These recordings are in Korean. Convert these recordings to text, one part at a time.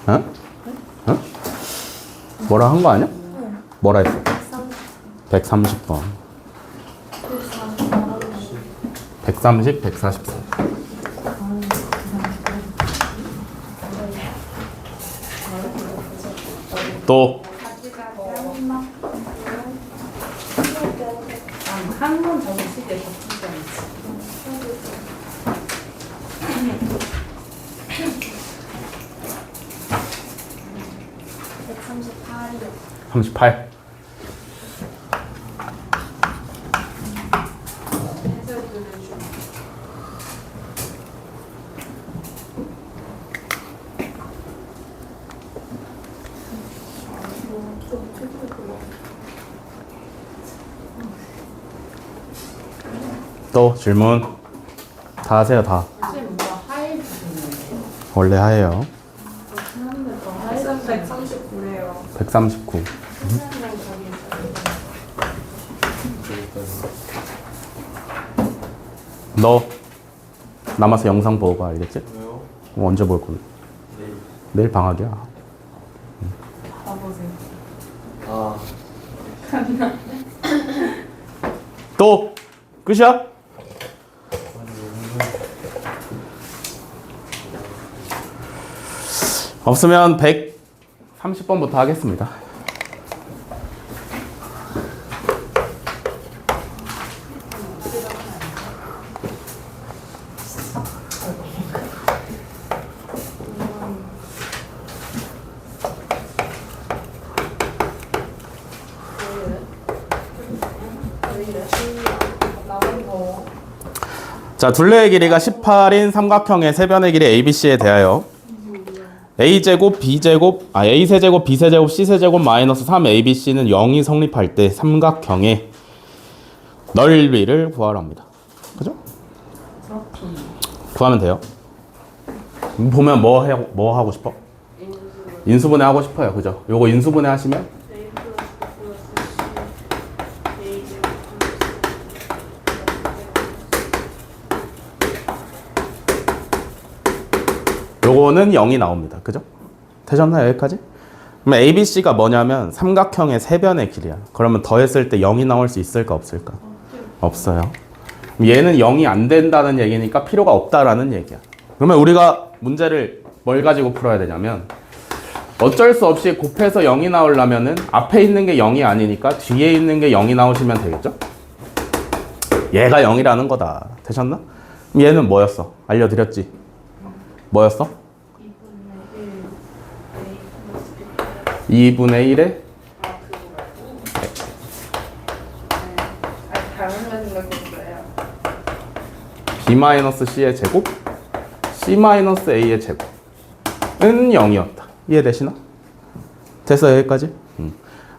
어? 어? 뭐라 한 거 아니야? 뭐라 했어? 130번. 130, 144. 또 한 번 더 있을 때 바꾸지 않지. 38. 또 질문 다 하세요. 다 선생님 뭔가 하이 부분이에요. 원래 하예요. 하는데 더 하이 139네요. 139. 너 남아서 영상 보고 가. 알겠지? 왜요? 언제 볼 건데? 내일. 내일 방학이야. 봐보세요. 아, 또 끝이야? 없으면 130번부터 하겠습니다. 자, 둘레의 길이가 18인 삼각형의 세변의 길이 ABC에 대하여 A제곱, B제곱, A세제곱, B세제곱, C세제곱 마이너스 3ABC는 0이 성립할 때 삼각형의 넓이를 구하랍니다. 그죠? 구하면 돼요. 보면 뭐 하고 싶어? 인수분해 하고 싶어요. 그죠? 요거 인수분해 하시면 요거는 0이 나옵니다. 그죠? 되셨나요? 여기까지? 그럼 ABC가 뭐냐면 삼각형의 세변의 길이야. 그러면 더했을 때 0이 나올 수 있을까 없을까? 없어요. 얘는 0이 안 된다는 얘기니까 필요가 없다라는 얘기야. 그러면 우리가 문제를 뭘 가지고 풀어야 되냐면 어쩔 수 없이 곱해서 0이 나오려면은 앞에 있는 게 0이 아니니까 뒤에 있는 게 0이 나오시면 되겠죠? 얘가 0이라는 거다. 되셨나? 그럼 얘는 뭐였어? 알려드렸지? 뭐였어? 2분의 1에 다른 생각했어요. B-C의 제곱 C-A의 제곱은 0이었다. 이해되시나? 됐어요 여기까지?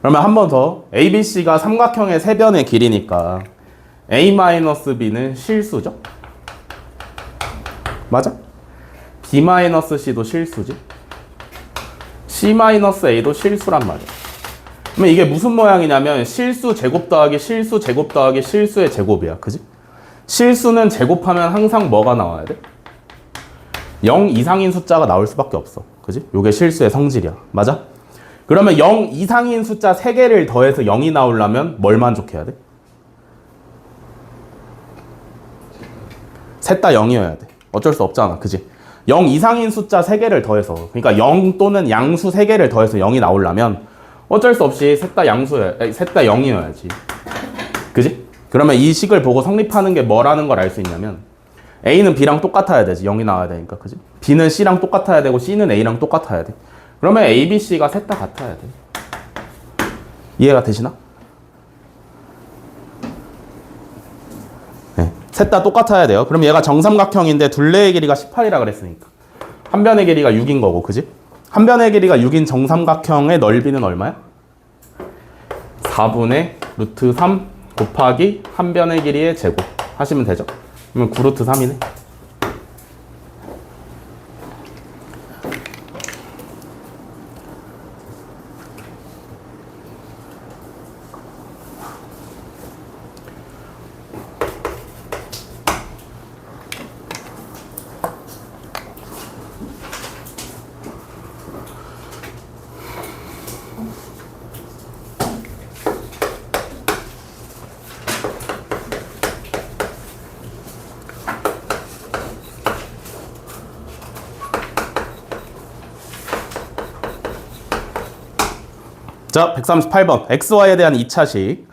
그러면 한 번 더 ABC가 삼각형의 세변의 길이니까 A-B는 실수죠? 맞아? B-C도 실수지? C-A도 실수란 말이야. 그러면 이게 무슨 모양이냐면 실수 제곱 더하기 실수 제곱 더하기 실수의 제곱이야. 그지? 실수는 제곱하면 항상 뭐가 나와야 돼? 0 이상인 숫자가 나올 수밖에 없어. 그지? 요게 실수의 성질이야. 맞아? 그러면 0 이상인 숫자 3개를 더해서 0이 나오려면 뭘 만족해야 돼? 셋 다 0이어야 돼. 어쩔 수 없잖아. 그지? 0 이상인 숫자 3개를 더해서 그러니까 0 또는 양수 3개를 더해서 0이 나오려면 어쩔 수 없이 셋 다 0이어야지. 그지? 그러면 이 식을 보고 성립하는 게 뭐라는 걸 알 수 있냐면 A는 B랑 똑같아야 되지. 0이 나와야 되니까. 그지? B는 C랑 똑같아야 되고 C는 A랑 똑같아야 돼. 그러면 A, B, C가 셋 다 같아야 돼. 이해가 되시나? 네. 셋 다 똑같아야 돼요. 그럼 얘가 정삼각형인데 둘레의 길이가 18이라 그랬으니까 한 변의 길이가 6인 거고. 그지? 한 변의 길이가 6인 정삼각형의 넓이는 얼마야? 4분의 루트 3 곱하기 한 변의 길이의 제곱 하시면 되죠. 그러면 9루트 3이네. 자, 138번. xy에 대한 2차식.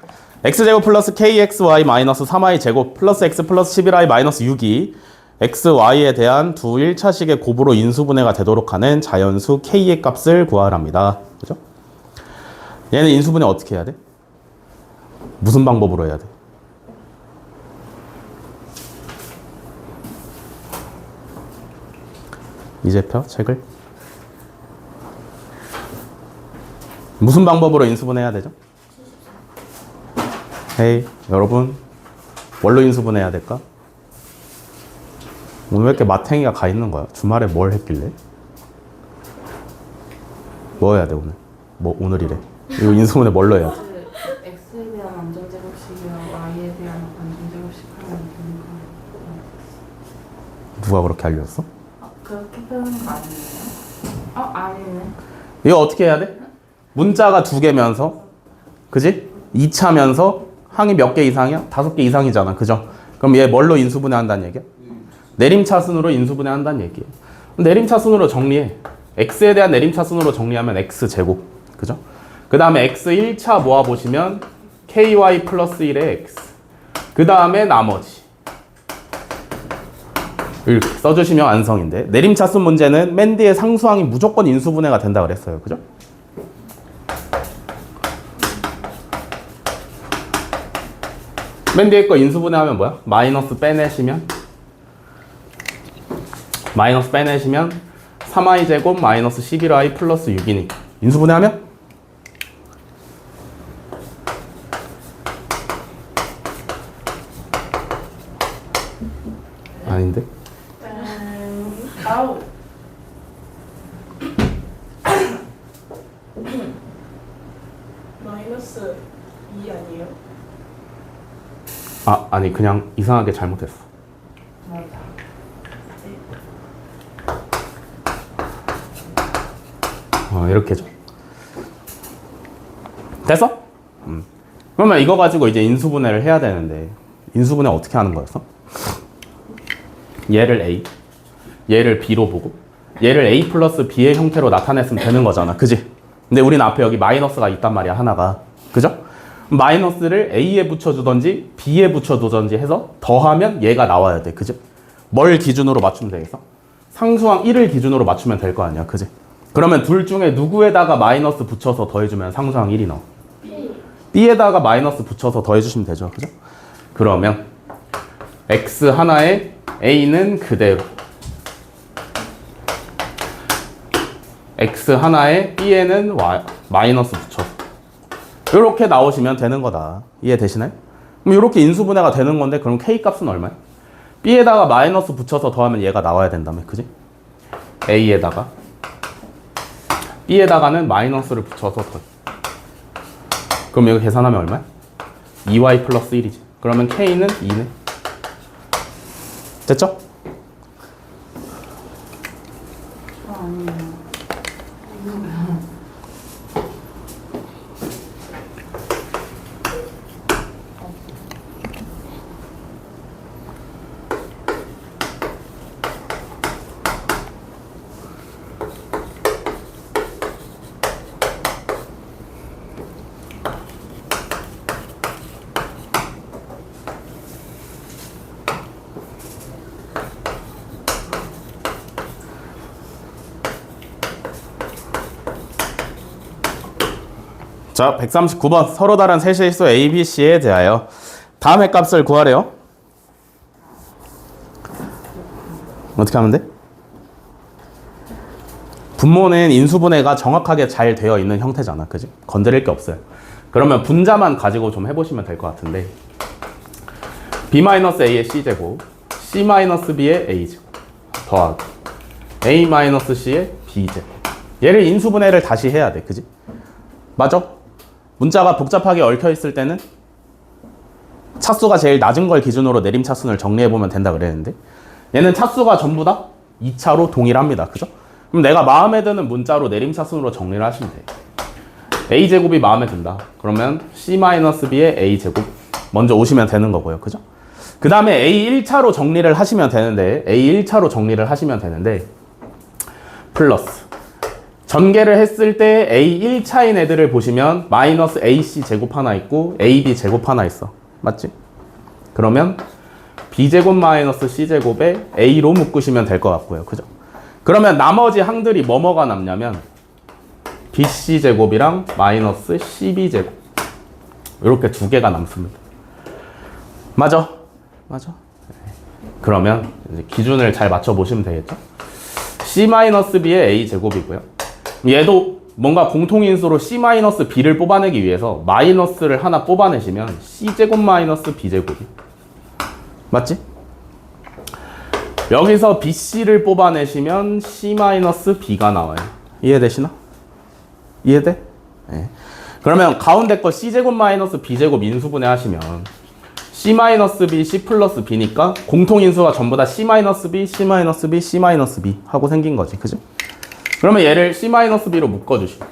x제곱 플러스 kxy 마이너스 3y 제곱 플러스 x 플러스 11y 마이너스 6이 xy에 대한 두 1차식의 곱으로 인수분해가 되도록 하는 자연수 k의 값을 구하랍니다. 그죠? 얘는 인수분해 어떻게 해야 돼? 무슨 방법으로 해야 돼? 이제 펴 책을. 무슨 방법으로 인수분해야 되죠? 헤이, 여러분, 뭘로 인수분해야 될까? 오늘 왜 이렇게 마탱이가 가 있는 거야? 주말에 뭘 했길래? 뭐 해야 돼 오늘? 뭐 오늘이래. 이거 인수분해 뭘로 해야 돼? x에 대한 완전제곱식이랑 y에 대한 완전제곱식 하면 되는 거 누가 그렇게 알려줬어? 그렇게 표현한 거 아니에요? 아니네. 이거 어떻게 해야 돼? 문자가 2개면서, 그지? 2차면서 항이 몇 개 이상이야? 5개 이상이잖아, 그죠? 그럼 얘 뭘로 인수분해 한다는 얘기야? 내림차순으로 인수분해 한다는 얘기예요. 내림차순으로 정리해. x에 대한 내림차순으로 정리하면 x제곱, 그죠? 그 다음에 x 1차 모아보시면 ky 플러스 1의 x. 그 다음에 나머지. 이렇게 써주시면 완성인데, 내림차순 문제는 맨 뒤에 상수항이 무조건 인수분해가 된다 그랬어요, 그죠? 맨 뒤에 거 인수분해하면 뭐야? 마이너스 빼내시면 3y 제곱 마이너스 11y 플러스 6이니까 인수분해하면 아닌데? 아우. 마이너스 2 아니에요? 아니 그냥 이상하게 잘못했어. 맞아. 이렇게 줘. 됐어? 그러면 이거 가지고 이제 인수분해를 해야 되는데 인수분해 어떻게 하는 거였어? 얘를 A, 얘를 B로 보고 얘를 A 플러스 B의 형태로 나타냈으면 되는 거잖아, 그지? 근데 우린 앞에 여기 마이너스가 있단 말이야, 하나가, 그죠? 마이너스를 A에 붙여주던지 B에 붙여두던지 해서 더하면 얘가 나와야 돼, 그지? 뭘 기준으로 맞추면 되겠어? 상수항 1을 기준으로 맞추면 될 거 아니야, 그지? 그러면 둘 중에 누구에다가 마이너스 붙여서 더해주면 상수항 1이 나와? B에다가 마이너스 붙여서 더해주시면 되죠, 그죠? 그러면 x 하나에 A는 그대로, x 하나에 B에는 마이너스 붙여서 이렇게 나오시면 되는 거다. 이해되시나요? 그럼 이렇게 인수분해가 되는 건데 그럼 K 값은 얼마야? B에다가 마이너스 붙여서 더하면 얘가 나와야 된다며, 그지? A에다가 B에다가는 마이너스를 붙여서 더해. 그럼 이거 계산하면 얼마야? 2y 플러스 1이지. 그러면 K는 2네. 됐죠? 아니에요. 자, 139번. 서로 다른 세 실수 A, B, C에 대하여 다음의 값을 구하래요. 어떻게 하면 돼? 분모는 인수분해가 정확하게 잘 되어 있는 형태잖아, 그지? 건드릴 게 없어요. 그러면 분자만 가지고 좀 해보시면 될 것 같은데, B-A의 C제곱, C-B의 A제곱 더하기 A-C의 B제곱. 얘를 인수분해를 다시 해야 돼, 그지? 맞아? 문자가 복잡하게 얽혀있을 때는 차수가 제일 낮은 걸 기준으로 내림차순을 정리해보면 된다 그랬는데, 얘는 차수가 전부 다 2차로 동일합니다, 그죠? 그럼 내가 마음에 드는 문자로 내림차순으로 정리를 하시면 돼요. A제곱이 마음에 든다. 그러면 C-B의 A제곱 먼저 오시면 되는 거고요, 그죠? 그 다음에 A1차로 정리를 하시면 되는데, 플러스 전개를 했을 때 A 1차인 애들을 보시면 마이너스 AC 제곱 하나 있고 AB 제곱 하나 있어. 맞지? 그러면 B제곱 마이너스 C제곱에 A로 묶으시면 될 것 같고요. 그죠? 그러면 나머지 항들이 뭐뭐가 남냐면 BC제곱이랑 마이너스 CB제곱 이렇게 두 개가 남습니다. 맞아? 맞아? 그러면 이제 기준을 잘 맞춰보시면 되겠죠? C-B의 A제곱이고요. 얘도 뭔가 공통인수로 C-B를 뽑아내기 위해서 마이너스를 하나 뽑아내시면 C제곱 마이너스 B제곱이 맞지? 여기서 BC를 뽑아내시면 C-B가 나와요. 이해되시나? 이해돼? 네. 그러면 가운데 거 C제곱 마이너스 B제곱 인수분해 하시면 C-B, C 플러스 B니까 공통인수가 전부 다 C-B, C-B, C-B 하고 생긴 거지. 그죠? 그러면 얘를 C-B로 묶어주시고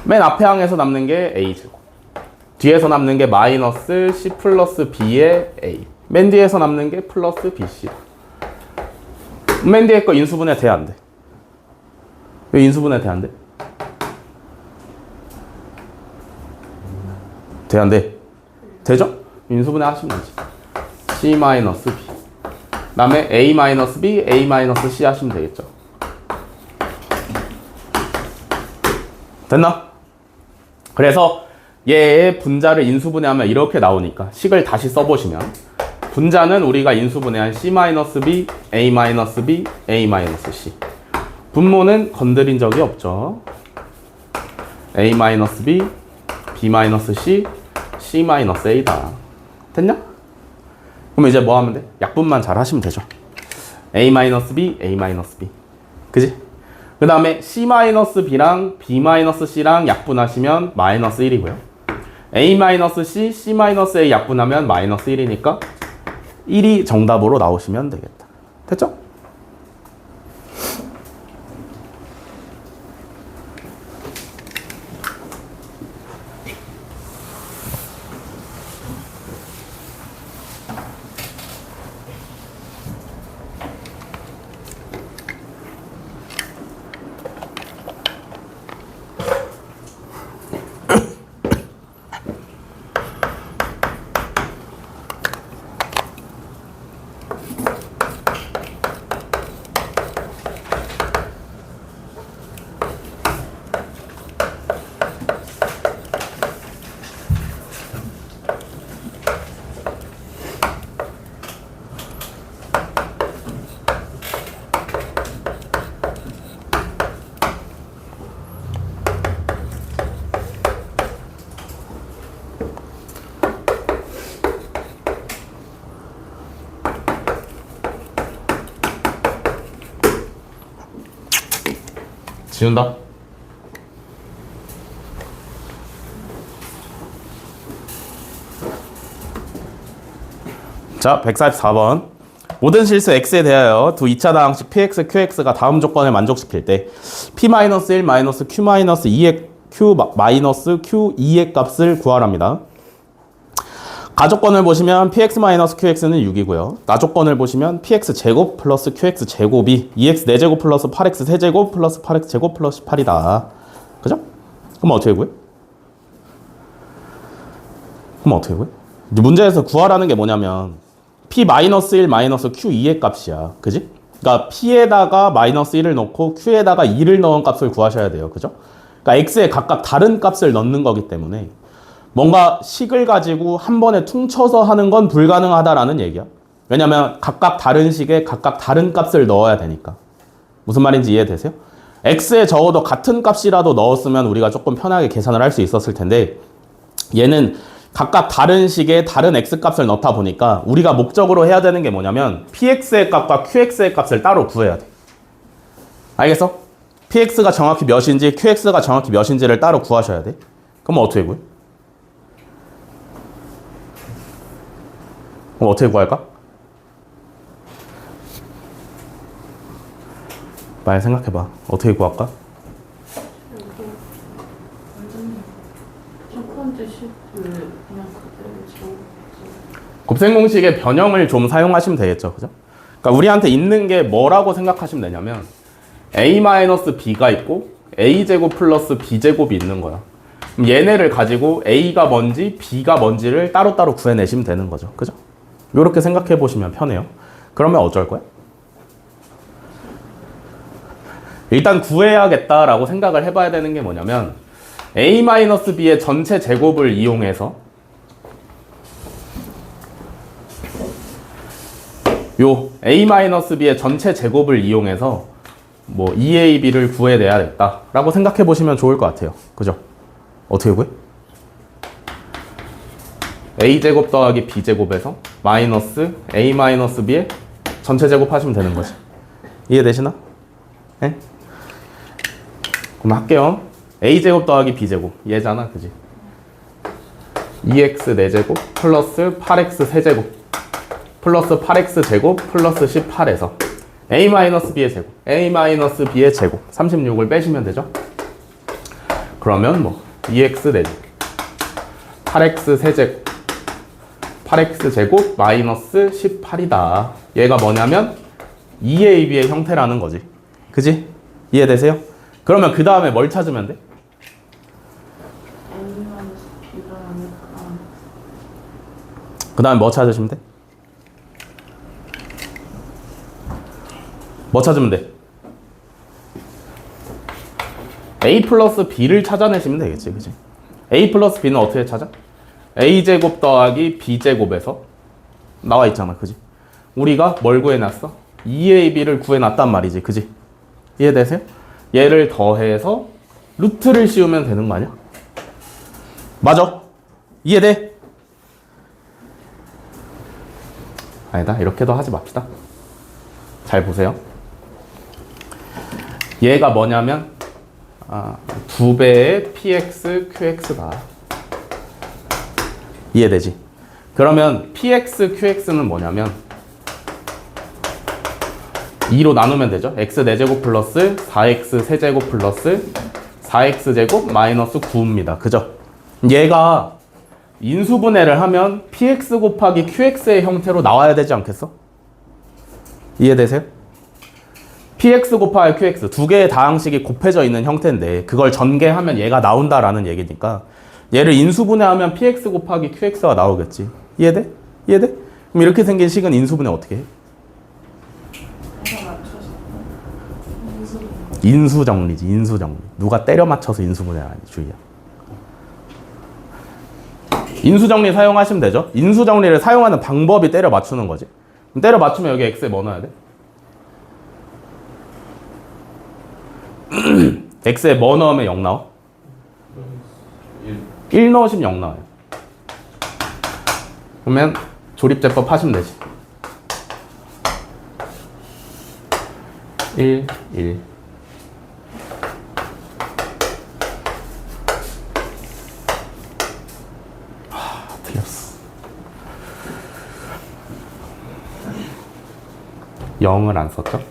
맨 앞에 항에서 남는 게 A제곱, 뒤에서 남는 게 마이너스 C 플러스 B의 A, 맨 뒤에서 남는 게 플러스 BC. 맨 뒤에 거 인수분해 돼, 안 돼? 왜 인수분해 돼, 안 돼? 돼, 안 돼? 되죠? 인수분해 하시면 되지. C-B 다음에 A-B, A-C 하시면 되겠죠. 됐나? 그래서 얘의 분자를 인수분해하면 이렇게 나오니까 식을 다시 써보시면 분자는 우리가 인수분해한 C-B, A-B, A-C. 분모는 건드린 적이 없죠. A-B, B-C, C-A다. 됐냐? 그럼 이제 뭐 하면 돼? 약분만 잘 하시면 되죠. A-B, A-B. 그지? 그 다음에 C-B랑 B-C랑 약분하시면 마이너스 1이고요. A-C, C-A 약분하면 마이너스 1이니까 1이 정답으로 나오시면 되겠다. 됐죠? 지운다. 자, 144번. 모든 실수 x에 대하여 두 2차 다항식 px, qx가 다음 조건을 만족시킬 때 p-1 q-q-2의 q-q2의 값을 구하랍니다. 가조건을 보시면 px-qx는 6이고요. 나조건을 보시면 px제곱 플러스 qx제곱이 2x 4제곱 플러스 8x 3제곱 플러스 8x 제곱 플러스 8이다. 그죠? 그럼 어떻게 구해? 그럼 어떻게 구해? 문제에서 구하라는 게 뭐냐면 p-1 q2의 값이야. 그지? 그러니까 p에다가 마이너스 1을 넣고 q에다가 2를 넣은 값을 구하셔야 돼요. 그죠? 그러니까 x에 각각 다른 값을 넣는 거기 때문에 뭔가 식을 가지고 한 번에 퉁쳐서 하는 건 불가능하다라는 얘기야. 왜냐면 각각 다른 식에 각각 다른 값을 넣어야 되니까. 무슨 말인지 이해되세요? x에 적어도 같은 값이라도 넣었으면 우리가 조금 편하게 계산을 할 수 있었을 텐데 얘는 각각 다른 식에 다른 x 값을 넣다 보니까 우리가 목적으로 해야 되는 게 뭐냐면 px의 값과 qx의 값을 따로 구해야 돼. 알겠어? px가 정확히 몇인지 qx가 정확히 몇인지를 따로 구하셔야 돼. 그럼 어떻게 구해? 그럼 어떻게 구할까? 빨리 생각해봐. 어떻게 구할까? 첫 번째 식을 그냥 그대로 적었죠. 곱셈 공식의 변형을 좀 사용하시면 되겠죠. 그죠? 그러니까 우리한테 있는 게 뭐라고 생각하시면 되냐면 a-b가 있고 a제곱 플러스 b제곱이 있는 거야. 그럼 얘네를 가지고 a가 뭔지 b가 뭔지를 따로따로 구해내시면 되는 거죠. 그죠? 이렇게 생각해 보시면 편해요. 그러면 어쩔 거야? 일단 구해야겠다라고 생각을 해봐야 되는 게 뭐냐면 a-b의 전체 제곱을 이용해서 요 a-b의 전체 제곱을 이용해서 뭐 2ab를 구해내야겠다라고 생각해 보시면 좋을 것 같아요. 그죠? 어떻게 구해? a제곱 더하기 b제곱에서 마이너스 a-b의 전체 제곱 하시면 되는 거지. 이해되시나? 네? 그럼 할게요. a제곱 더하기 b제곱 얘잖아, 그지? 2x 4제곱 플러스 8x 세제곱 플러스 8x 제곱 플러스 18에서 a-b의 제곱 a-b의 제곱 36을 빼시면 되죠. 그러면 뭐 2x 4제곱 8x 세제곱 8x 제곱 마이너스 18이다. 얘가 뭐냐면 2ab의 형태라는 거지. 그지? 이해되세요? 그러면 그 다음에 뭘 찾으면 돼? a-b가 아닐까. 그 다음에 뭐 찾으시면 돼? 뭐 찾으면 돼? a 플러스 b를 찾아내시면 되겠지. 그지? a 플러스 b는 어떻게 찾아? a제곱 더하기 b제곱에서 나와 있잖아. 그지? 우리가 뭘 구해놨어? 2ab를 구해놨단 말이지. 그지? 이해되세요? 얘를 더해서 루트를 씌우면 되는 거 아니야? 맞아? 이해돼? 아니다. 이렇게도 하지 맙시다. 잘 보세요. 얘가 뭐냐면 2배의 px, qx다. 이해되지? 그러면 px, qx는 뭐냐면 2로 나누면 되죠. x 4제곱 플러스 4x 세제곱 플러스 4x제곱 마이너스 9입니다. 그죠? 얘가 인수분해를 하면 px 곱하기 qx의 형태로 나와야 되지 않겠어? 이해되세요? px 곱하기 qx 두 개의 다항식이 곱해져 있는 형태인데 그걸 전개하면 얘가 나온다라는 얘기니까 얘를 인수분해하면 px 곱하기 qx가 나오겠지. 이해돼? 이해돼? 그럼 이렇게 생긴 식은 인수분해 어떻게 해? 해서 맞춰서. 인수정리지. 인수정리. 누가 때려 맞춰서 인수분해 아니 주의야. 인수정리 사용하시면 되죠. 인수정리를 사용하는 방법이 때려 맞추는 거지. 그럼 때려 맞추면 여기 x에 뭐 넣어야 돼? x에 뭐 넣으면 0 나와? 1 넣으시면 0 나와요. 그러면 조립제법 하시면 되지. 1, 1. 틀렸어. 0을 안 썼죠?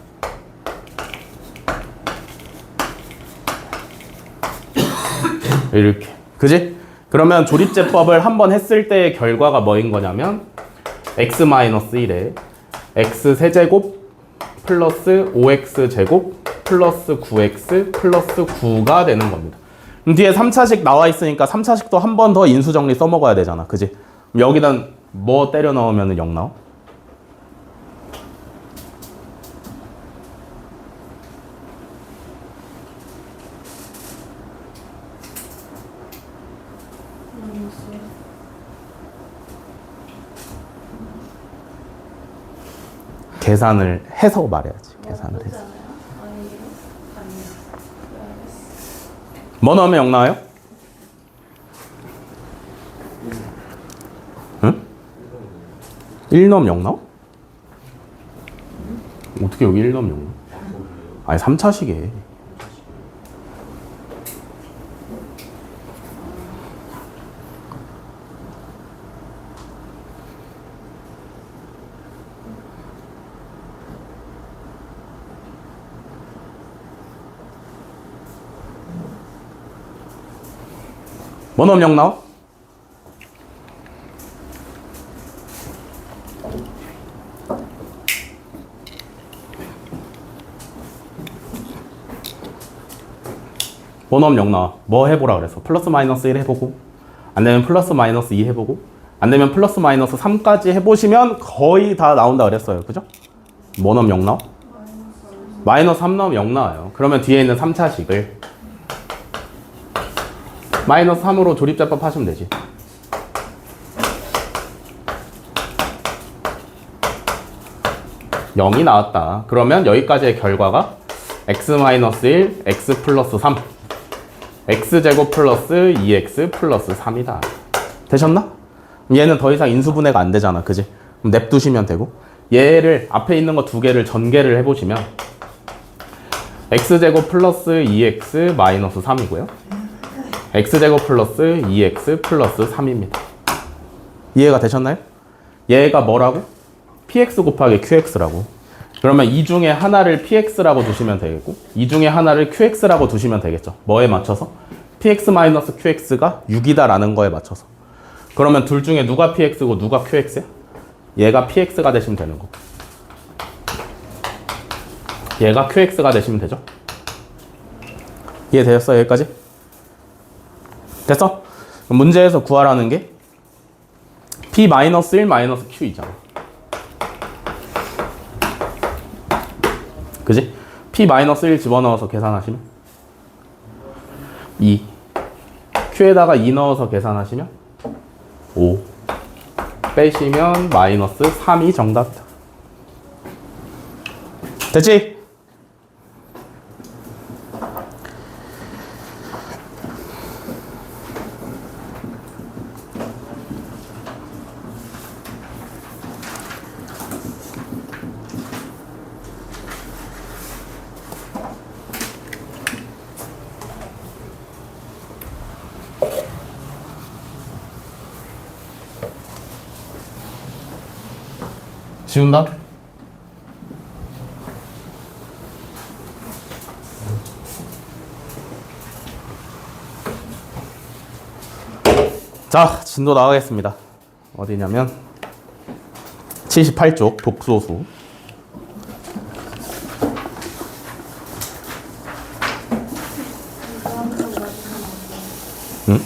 이렇게. 그지? 그러면 조립제법을 한번 했을 때의 결과가 뭐인 거냐면 x-1에 x 세제곱 플러스 5x 제곱 플러스 9x 플러스 9가 되는 겁니다. 그럼 뒤에 3차식 나와 있으니까 3차식도 한 번 더 인수정리 써먹어야 되잖아. 그지? 그럼 여기다 뭐 때려 넣으면 0 나와? 계산을 해서 말해야지. 계산을 해서. 뭐 넣으면 0 나와요? 응? 1 넣으면 0 나와? 어떻게 여기 1 넣으면 0 나와? 아니 3차식에. 뭐 넣으면 0 나와? 번호음 0 나와. 뭐 해보라 그랬어? 플러스 마이너스 1 해보고, 안 되면 플러스 마이너스 2 해보고, 안 되면 플러스 마이너스 3까지 해보시면 거의 다 나온다 그랬어요. 그죠? 번호음 0 나와? 마이너스 3 나오면 0 나와요. 그러면 뒤에 있는 3차식을 마이너스 3으로 조립제법 하시면 되지. (0이) 나왔다. 그러면 여기까지의 결과가 x-1, x 플러스 3, x제곱 플러스 2x 플러스 3이다. 되셨나? 얘는 더 이상 인수분해가 안 되잖아. 그지? 그럼 냅두시면 되고, 얘를 앞에 있는 거 두 개를 전개를 해보시면 x제곱 플러스 2x 마이너스 3이고요. x제곱 플러스 2x 플러스 3입니다. 이해가 되셨나요? 얘가 뭐라고? px 곱하기 qx라고. 그러면 이 중에 하나를 px라고 두시면 되겠고, 이 중에 하나를 qx라고 두시면 되겠죠. 뭐에 맞춰서? px 마이너스 qx가 6이다라는 거에 맞춰서. 그러면 둘 중에 누가 px고 누가 qx야? 얘가 px가 되시면 되는 거고, 얘가 qx가 되시면 되죠. 이해되셨어요? 여기까지? 됐어? 그럼 문제에서 구하라는 게 p-1-q이잖아. 그지? p-1 집어넣어서 계산하시면 2, q에다가 2 넣어서 계산하시면 5, 빼시면 마이너스 3이 정답이다. 됐지? 지운다? 자, 진도 나가겠습니다. 어디냐면 78쪽 복소수. 응?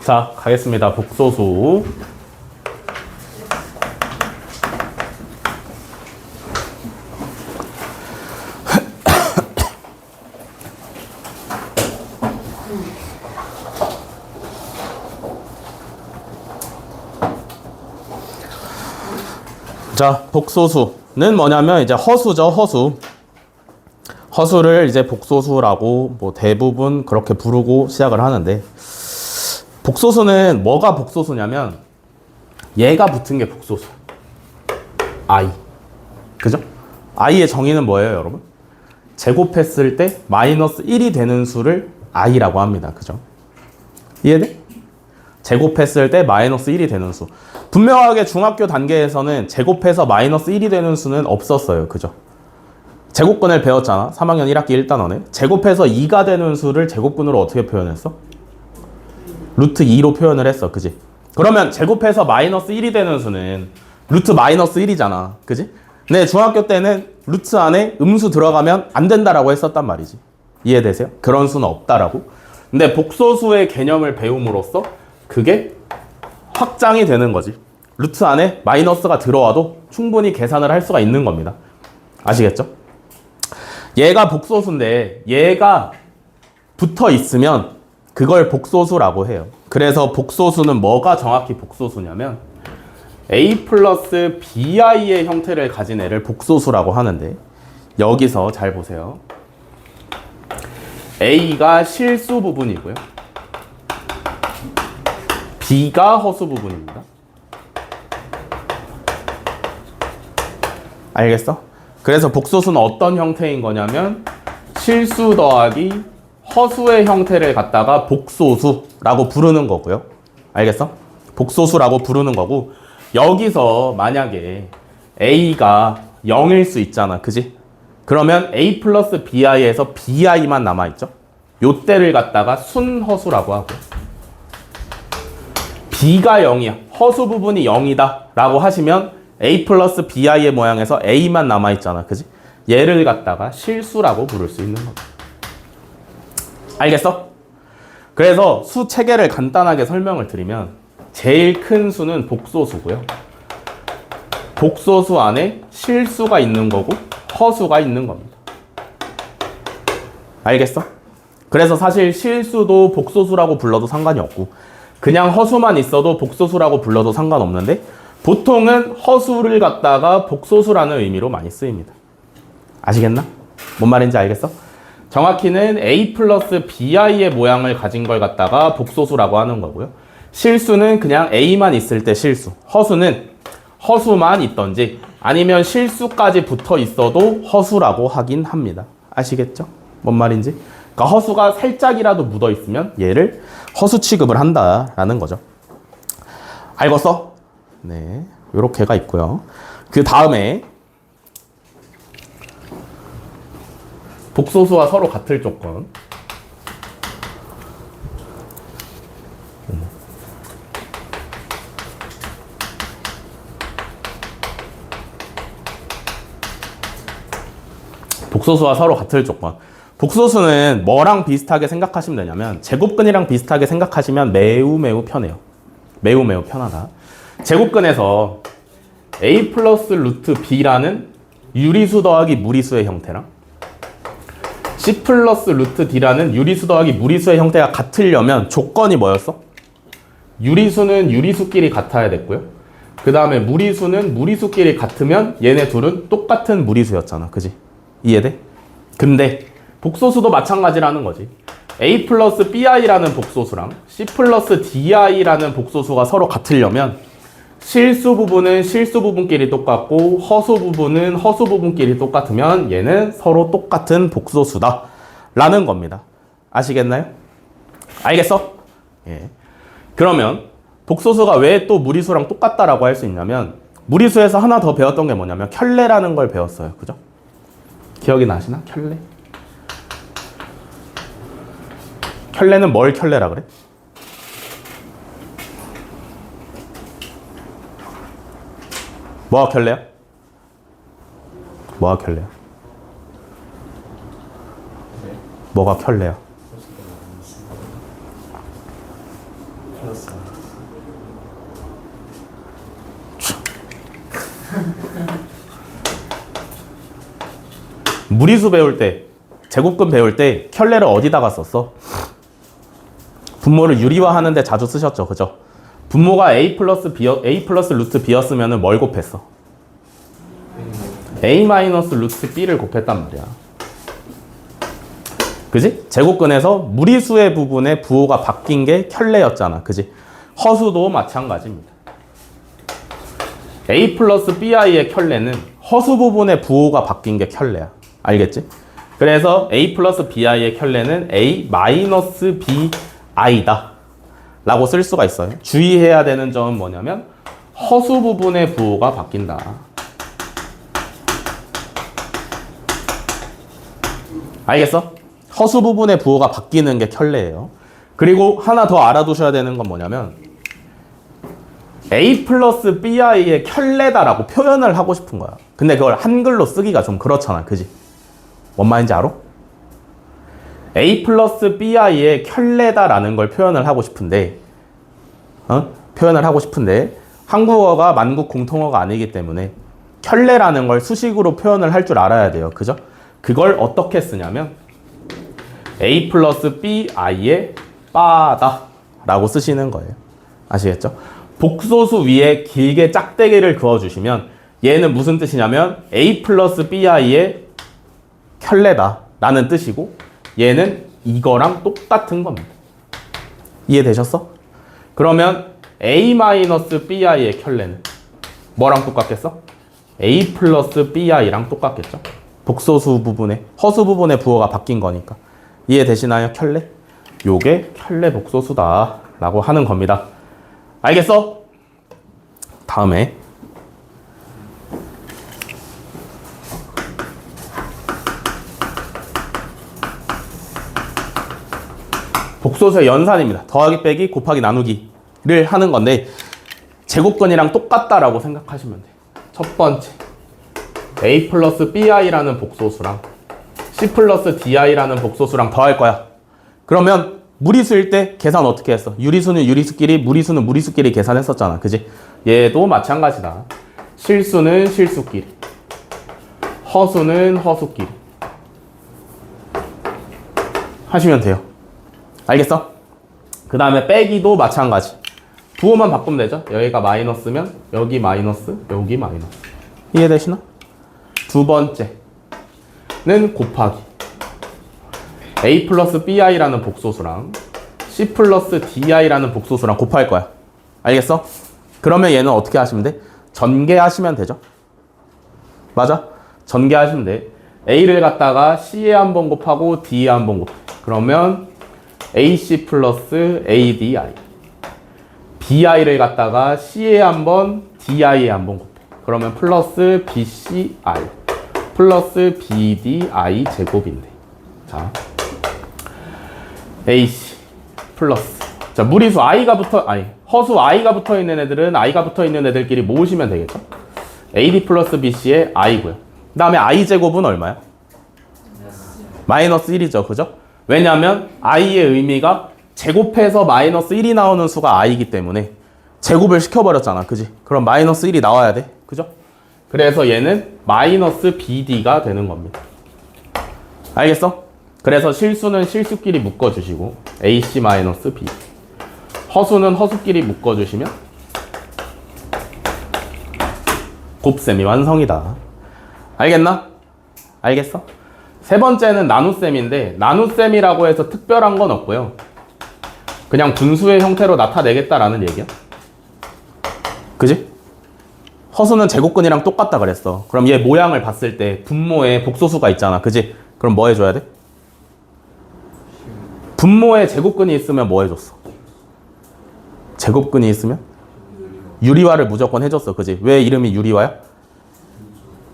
자, 가겠습니다. 복소수. 자, 복소수는 뭐냐면 이제 허수죠, 허수. 허수를 이제 복소수라고 뭐 대부분 그렇게 부르고 시작을 하는데, 복소수는 뭐가 복소수냐면 얘가 붙은 게 복소수. i. 그죠? i의 정의는 뭐예요, 여러분? 제곱했을 때 마이너스 1이 되는 수를 i라고 합니다. 그죠? 이해돼? 제곱했을 때 마이너스 1이 되는 수. 분명하게 중학교 단계에서는 제곱해서 마이너스 1이 되는 수는 없었어요. 그죠? 제곱근을 배웠잖아. 3학년 1학기 1단원에. 제곱해서 2가 되는 수를 제곱근으로 어떻게 표현했어? 루트 2로 표현을 했어. 그지? 그러면 제곱해서 마이너스 1이 되는 수는 루트 마이너스 1이잖아. 그지? 네, 중학교 때는 루트 안에 음수 들어가면 안 된다라고 했었단 말이지. 이해되세요? 그런 수는 없다라고. 근데 복소수의 개념을 배움으로써 그게 확장이 되는 거지. 루트 안에 마이너스가 들어와도 충분히 계산을 할 수가 있는 겁니다. 아시겠죠? 얘가 복소수인데 얘가 붙어 있으면 그걸 복소수라고 해요. 그래서 복소수는 뭐가 정확히 복소수냐면 a 플러스 bi의 형태를 가진 애를 복소수라고 하는데, 여기서 잘 보세요. A가 실수 부분이고요. B가 허수 부분입니다. 알겠어? 그래서 복소수는 어떤 형태인 거냐면 실수 더하기 허수의 형태를 갖다가 복소수라고 부르는 거고요. 알겠어? 복소수라고 부르는 거고, 여기서 만약에 A가 0일 수 있잖아. 그지? 그러면 A 플러스 BI에서 BI만 남아있죠. 요때를 갖다가 순허수라고 하고, B가 0이야. 허수 부분이 0이다 라고 하시면 A 플러스 BI의 모양에서 A만 남아있잖아. 그지? 얘를 갖다가 실수라고 부를 수 있는 거죠. 알겠어? 그래서 수 체계를 간단하게 설명을 드리면 제일 큰 수는 복소수고요. 복소수 안에 실수가 있는 거고 허수가 있는 겁니다. 알겠어? 그래서 사실 실수도 복소수라고 불러도 상관이 없고 그냥 허수만 있어도 복소수라고 불러도 상관없는데 보통은 허수를 갖다가 복소수라는 의미로 많이 쓰입니다. 아시겠나? 뭔 말인지 알겠어? 정확히는 A 플러스 BI의 모양을 가진 걸 갖다가 복소수라고 하는 거고요. 실수는 그냥 A만 있을 때 실수, 허수는 허수만 있던지 아니면 실수까지 붙어 있어도 허수라고 하긴 합니다. 아시겠죠? 뭔 말인지? 그러니까 허수가 살짝이라도 묻어 있으면 얘를 허수 취급을 한다라는 거죠. 알겠어? 네, 요렇게가 있고요. 그 다음에 복소수와 서로 같을 조건. 복소수와 서로 같을 조건. 복소수는 뭐랑 비슷하게 생각하시면 되냐면 제곱근이랑 비슷하게 생각하시면 매우 편해요. 매우 편하다. 제곱근에서 A 플러스 루트 B라는 유리수 더하기 무리수의 형태랑 C 플러스 루트 D라는 유리수 더하기 무리수의 형태가 같으려면 조건이 뭐였어? 유리수는 유리수끼리 같아야 됐고요. 그 다음에 무리수는 무리수끼리 같으면 얘네 둘은 똑같은 무리수였잖아. 그지? 이해돼? 근데 복소수도 마찬가지라는 거지. A 플러스 BI라는 복소수랑 C 플러스 DI라는 복소수가 서로 같으려면 실수 부분은 실수 부분끼리 똑같고 허수 부분은 허수 부분끼리 똑같으면 얘는 서로 똑같은 복소수다 라는 겁니다. 아시겠나요? 알겠어? 예. 그러면 복소수가 왜 또 무리수랑 똑같다라고 할 수 있냐면 무리수에서 하나 더 배웠던 게 뭐냐면 켤레라는 걸 배웠어요. 그죠? 기억이 나시나? 켤레? 켤레는 뭘 켤레라 그래? 뭐가 켤레야? 뭐가 켤레야? 뭐가 켤레야? 무리수 배울 때, 제곱근 배울 때 켤레를 어디다가 썼어? 분모를 유리화하는데 자주 쓰셨죠, 그죠? 분모가 A 플러스 루트 B였으면 뭘 곱했어? A 마이너스 루트 B를 곱했단 말이야. 그지? 제곱근에서 무리수의 부분에 부호가 바뀐 게 켤레였잖아. 그지? 허수도 마찬가지입니다. A 플러스 BI의 켤레는 허수 부분의 부호가 바뀐 게 켤레야. 알겠지? 그래서 A 플러스 BI의 켤레는 A 마이너스 BI다 라고 쓸 수가 있어요. 주의해야 되는 점은 뭐냐면 허수 부분의 부호가 바뀐다. 알겠어? 허수 부분의 부호가 바뀌는 게 켤레예요. 그리고 하나 더 알아두셔야 되는 건 뭐냐면 A 플러스 BI의 켤레다라고 표현을 하고 싶은 거야. 근데 그걸 한글로 쓰기가 좀 그렇잖아. 그지? 뭔 말인지 알아? A 플러스 BI의 켤레다라는 걸 표현을 하고 싶은데 한국어가 만국 공통어가 아니기 때문에 켤레라는 걸 수식으로 표현을 할 줄 알아야 돼요. 그죠? 그걸 어떻게 쓰냐면 A 플러스 BI의 바다 라고 쓰시는 거예요. 아시겠죠? 복소수 위에 길게 짝대기를 그어주시면 얘는 무슨 뜻이냐면 A 플러스 BI의 켤레다 라는 뜻이고 얘는 이거랑 똑같은 겁니다. 이해되셨어? 그러면 A-BI의 켤레는 뭐랑 똑같겠어? A 플러스 BI랑 똑같겠죠? 복소수 부분에, 허수 부분에 부호가 바뀐 거니까. 이해되시나요? 켤레? 요게 켤레 복소수다 라고 하는 겁니다. 알겠어? 다음에 복소수의 연산입니다. 더하기 빼기 곱하기 나누기를 하는 건데 제곱근이랑 똑같다라고 생각하시면 돼요. 첫 번째 A 플러스 BI라는 복소수랑 C 플러스 DI라는 복소수랑 더할 거야. 그러면 무리수일 때 계산 어떻게 했어? 유리수는 유리수끼리, 무리수는 무리수끼리 계산했었잖아. 그지? 얘도 마찬가지다. 실수는 실수끼리, 허수는 허수끼리 하시면 돼요. 알겠어? 그 다음에 빼기도 마찬가지. 부호만 바꾸면 되죠? 여기가 마이너스면 여기 마이너스, 여기 마이너스. 이해되시나? 두 번째는 곱하기 A 플러스 BI라는 복소수랑 C 플러스 DI라는 복소수랑 곱할 거야. 알겠어? 그러면 얘는 어떻게 하시면 돼? 전개하시면 되죠? 맞아? 전개하시면 돼. A를 갖다가 C에 한번 곱하고 D에 한번 곱해. 그러면 AC 플러스 ADI. BI를 갖다가 C에 한번 DI에 한번 곱해. 그러면 플러스 BCI 플러스 BDI 제곱인데. 자, AC 플러스. 자, 무리수 I가 허수 I가 붙어 있는 애들은 I가 붙어 있는 애들끼리 모으시면 되겠죠? AD 플러스 BC의 I고요. 그 다음에 I 제곱은 얼마야? 마이너스 1이죠. 그죠? 왜냐하면 I의 의미가 제곱해서 마이너스 1이 나오는 수가 I이기 때문에 제곱을 시켜버렸잖아. 그지? 그럼 마이너스 1이 나와야 돼. 그죠? 그래서 얘는 마이너스 BD가 되는 겁니다. 알겠어? 그래서 실수는 실수끼리 묶어주시고 AC 마이너스 B, 허수는 허수끼리 묶어주시면 곱셈이 완성이다. 알겠나? 알겠어? 세 번째는 나눗셈인데 나눗셈이라고 해서 특별한 건 없고요. 그냥 분수의 형태로 나타내겠다라는 얘기야. 그지? 허수는 제곱근이랑 똑같다 그랬어. 그럼 얘 모양을 봤을 때 분모에 복소수가 있잖아. 그지? 그럼 뭐 해줘야 돼? 분모에 제곱근이 있으면 뭐 해줬어? 제곱근이 있으면? 유리화를 무조건 해줬어. 그지? 왜 이름이 유리화야?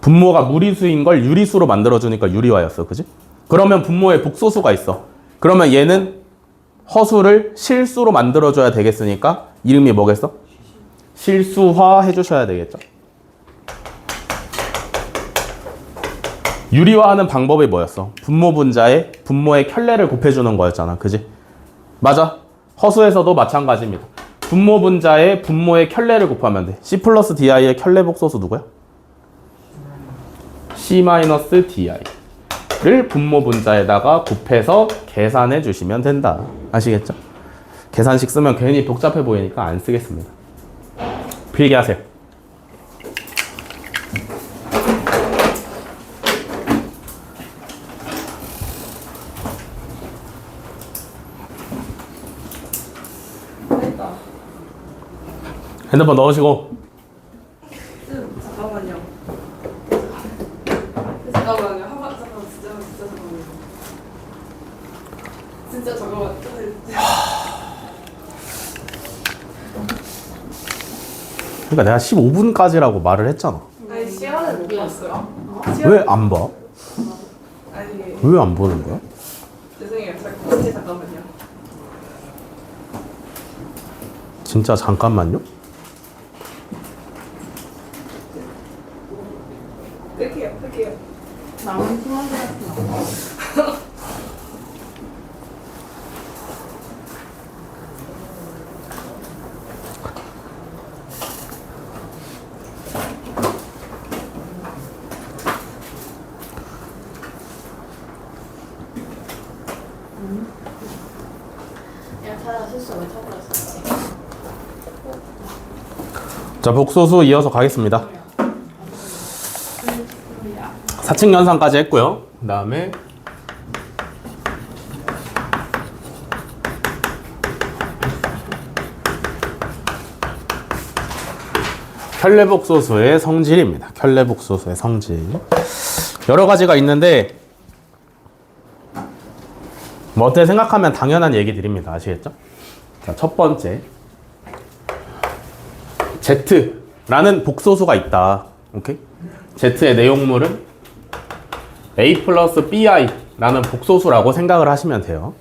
분모가 무리수인 걸 유리수로 만들어주니까 유리화였어. 그지? 그러면 분모에 복소수가 있어. 그러면 얘는 허수를 실수로 만들어줘야 되겠으니까 이름이 뭐겠어? 실수화 해주셔야 되겠죠. 유리화하는 방법이 뭐였어? 분모 분자에 분모의 켤레를 곱해주는 거였잖아. 그지? 맞아. 허수에서도 마찬가지입니다. 분모 분자에 분모의 켤레를 곱하면 돼. C 플러스 DI의 켤레 복소수 누구야? C 마이너스 DI를 분모 분자에다가 곱해서 계산해 주시면 된다. 아시겠죠? 계산식 쓰면 괜히 복잡해 보이니까 안 쓰겠습니다. 필기하세요. 핸드폰 넣으시고. 잠깐만요. 잠깐만요. 잠깐만 진짜 잠깐만. 그러니까 내가 15분까지라고 말을 했잖아. 아니 시간을 못 봤어요. 왜 안 봐? 아니 왜 안 보는 거야? 죄송해요. 잠깐만요. 진짜 잠깐만요? 끌게요. 남은 시간이 같은 자, 복소수 이어서 가겠습니다. 4층 연산까지 했고요. 그 다음에 켤레복소수의 성질입니다. 켤레복소수의 성질. 여러 가지가 있는데 뭐 어떻게 생각하면 당연한 얘기들입니다. 아시겠죠? 자, 첫 번째, Z라는 복소수가 있다. 오케이? Z의 내용물은 A 플러스 BI라는 복소수라고 생각을 하시면 돼요.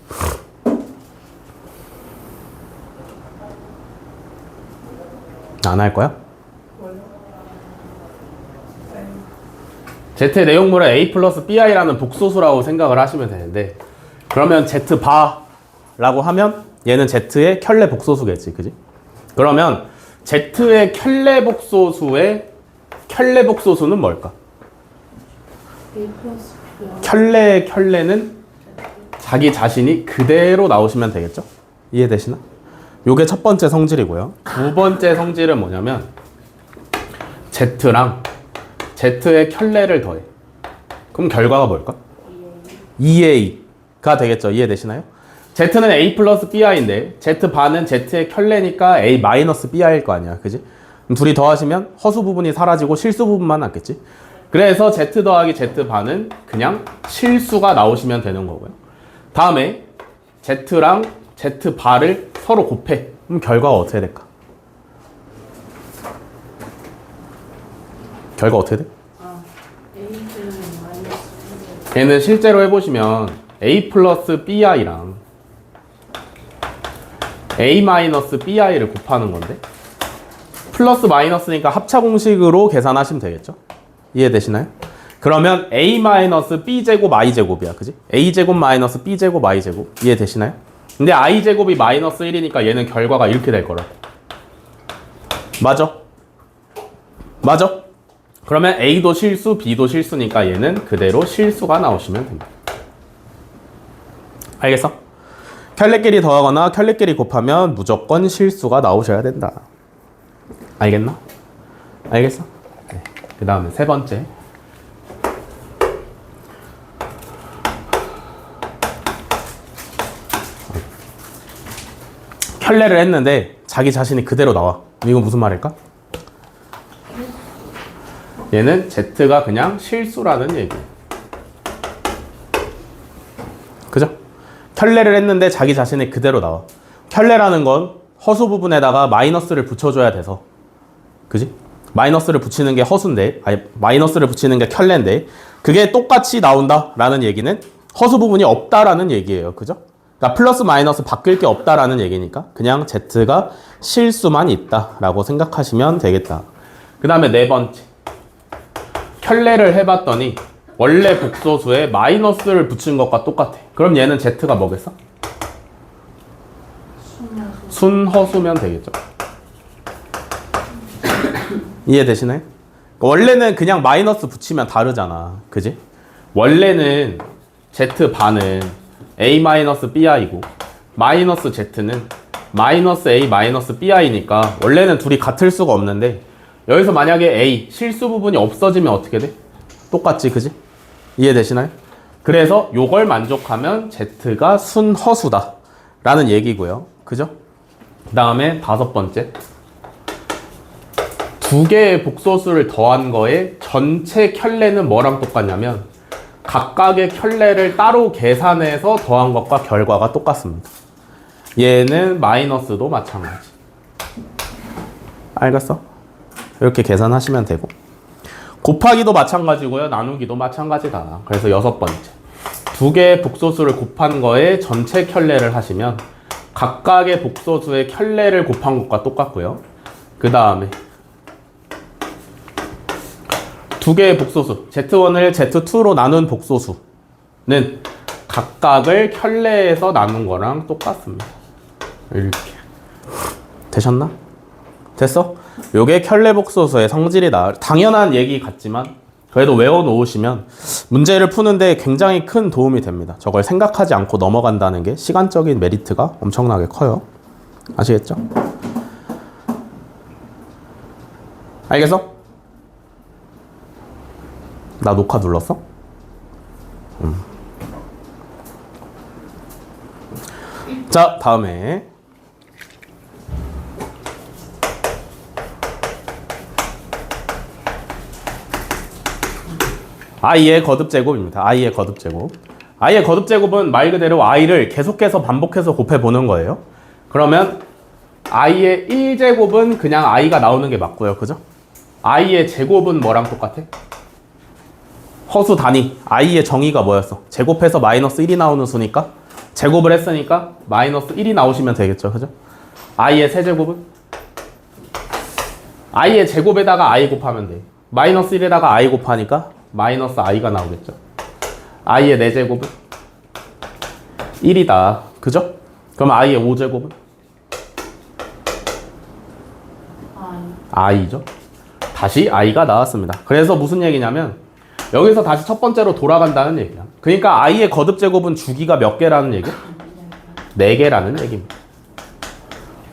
안 할 거야? Z의 내용물은 A 플러스 BI라는 복소수라고 생각을 하시면 되는데, 그러면 Z바라고 하면 얘는 Z의 켤레 복소수겠지, 그지? 그러면 Z의 켤레 복소수의 켤레 복소수는 뭘까? A 플러스 켤레는 자기 자신이 그대로 나오시면 되겠죠? 이해되시나? 요게 첫 번째 성질이고요. 두 번째 성질은 뭐냐면 Z랑 Z의 켤레를 더해. 그럼 결과가 뭘까? 2A가 되겠죠. 이해되시나요? Z는 A 플러스 BI인데 Z반은 Z의 켤레니까 A 마이너스 BI일 거 아니야. 그지? 그럼 둘이 더하시면 허수 부분이 사라지고 실수 부분만 남겠지? 그래서 Z 더하기 Z반은 그냥 실수가 나오시면 되는 거고요. 다음에 Z랑 Z바를 서로 곱해. 그럼 결과가 어떻게 될까? 결과 어떻게 돼? A는 마이너스 얘는 실제로 해보시면 A 플러스 BI랑 A 마이너스 BI를 곱하는 건데 플러스 마이너스니까 합차 공식으로 계산하시면 되겠죠? 이해되시나요? 그러면 A 마이너스 B제곱 I제곱이야. 그지? A제곱 마이너스 B제곱 I제곱. 이해되시나요? 근데 I제곱이 마이너스 1이니까 얘는 결과가 이렇게 될 거라. 맞아? 맞아? 그러면 A도 실수, B도 실수니까 얘는 그대로 실수가 나오시면 됩니다. 알겠어? 켤레끼리 더하거나 켤레끼리 곱하면 무조건 실수가 나오셔야 된다. 알겠나? 알겠어? 네. 그 다음에 세 번째. 켤레를 했는데 자기 자신이 그대로 나와. 이건 무슨 말일까? 얘는 Z가 그냥 실수라는 얘기예요. 그죠? 켤레를 했는데 자기 자신이 그대로 나와. 켤레라는 건 허수 부분에다가 마이너스를 붙여줘야 돼서. 그지? 마이너스를 붙이는 게 허수인데, 아니, 마이너스를 붙이는 게 켤레인데, 그게 똑같이 나온다라는 얘기는 허수 부분이 없다라는 얘기예요. 그죠? 그러니까 플러스 마이너스 바뀔 게 없다라는 얘기니까 그냥 Z가 실수만 있다라고 생각하시면 되겠다. 그 다음에 네 번째. 켤레를 해봤더니 원래 복소수에 마이너스를 붙인 것과 똑같아. 그럼 얘는 Z가 뭐겠어? 순허수면 되겠죠. 이해되시나요? 원래는 그냥 마이너스 붙이면 다르잖아. 그지? 원래는 Z반은 A-BI고 마이너스 Z는 마이너스 A 마이너스 BI니까 원래는 둘이 같을 수가 없는데 여기서 만약에 A 실수 부분이 없어지면 어떻게 돼? 똑같지, 그지? 이해되시나요? 그래서 요걸 만족하면 Z가 순허수다 라는 얘기고요. 그죠? 그 다음에 다섯 번째, 두 개의 복소수를 더한 거에 전체 켤레는 뭐랑 똑같냐면 각각의 켤레를 따로 계산해서 더한 것과 결과가 똑같습니다. 얘는 마이너스도 마찬가지. 알겠어? 이렇게 계산하시면 되고, 곱하기도 마찬가지고요, 나누기도 마찬가지다. 그래서 여섯 번째, 두 개의 복소수를 곱한 거에 전체 켤레를 하시면 각각의 복소수의 켤레를 곱한 것과 똑같고요. 그 다음에 두 개의 복소수 Z1을 Z2로 나눈 복소수는 각각을 켤레에서 나눈 거랑 똑같습니다. 이렇게 되셨나? 됐어? 요게 켤레 복소수의 성질이다. 당연한 얘기 같지만 그래도 외워놓으시면 문제를 푸는데 굉장히 큰 도움이 됩니다. 저걸 생각하지 않고 넘어간다는 게 시간적인 메리트가 엄청나게 커요. 아시겠죠? 알겠어? 나 녹화 눌렀어? 자, 다음에 i의 거듭제곱입니다. i의 거듭제곱. i의 거듭제곱은 말 그대로 i를 계속해서 반복해서 곱해보는 거예요. 그러면 i의 1제곱은 그냥 i가 나오는 게 맞고요. 그죠? i의 제곱은 뭐랑 똑같아? 허수 단위. i의 정의가 뭐였어? 제곱해서 마이너스 1이 나오는 수니까 제곱을 했으니까 마이너스 1이 나오시면 되겠죠. 그죠? i의 세제곱은? i의 제곱에다가 i 곱하면 돼. 마이너스 1에다가 i 곱하니까 마이너스 i가 나오겠죠. i의 4제곱은? 1이다. 그죠? 그럼 i의 5제곱은? i죠. 다시 i가 나왔습니다. 그래서 무슨 얘기냐면 여기서 다시 첫 번째로 돌아간다는 얘기야. 그러니까 i의 거듭제곱은 주기가 몇 개라는 얘기야? 4개라는 얘기입니다.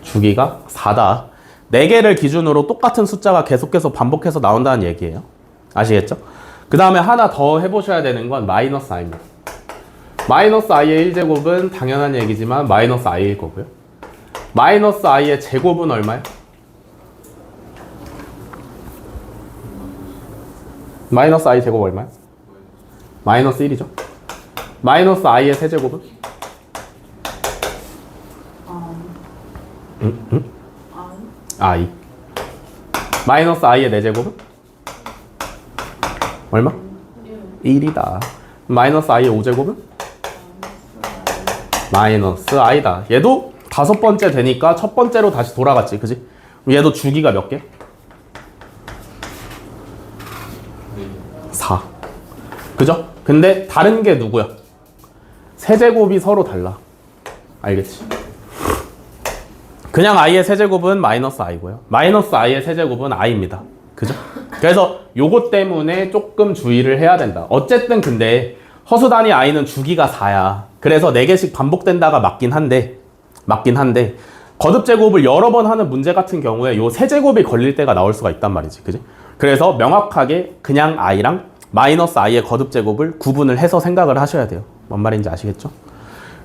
주기가 4다. 4개를 기준으로 똑같은 숫자가 계속해서 반복해서 나온다는 얘기예요. 아시겠죠? 그 다음에 하나 더 해보셔야 되는 건 마이너스 i입니다. 마이너스 i의 1제곱은 당연한 얘기지만 마이너스 i일 거고요. 마이너스 i의 제곱은 얼마예요? 마이너스 i 제곱 얼마야? 마이너스 1이죠. 마이너스 i의 세제곱은? i. 마이너스 i의 4제곱은? 얼마? 1이다. 마이너스 i의 5제곱은? 마이너스 i다. 얘도 5번째 되니까 첫 번째로 다시 돌아갔지. 그지? 얘도 주기가 몇 개? 4. 그죠? 근데 다른 게 누구야? 세제곱이 서로 달라. 알겠지? 그냥 i의 세제곱은 마이너스 i고요. 마이너스 i의 세제곱은 i입니다. 그죠? 그래서 요것 때문에 조금 주의를 해야 된다. 어쨌든 근데 허수 단위 i는 주기가 4야. 그래서 4개씩 반복된다가 맞긴 한데 거듭제곱을 여러 번 하는 문제 같은 경우에 요 세제곱이 걸릴 때가 나올 수가 있단 말이지. 그지? 그래서 명확하게 그냥 i랑 마이너스 i의 거듭제곱을 구분을 해서 생각을 하셔야 돼요. 뭔 말인지 아시겠죠?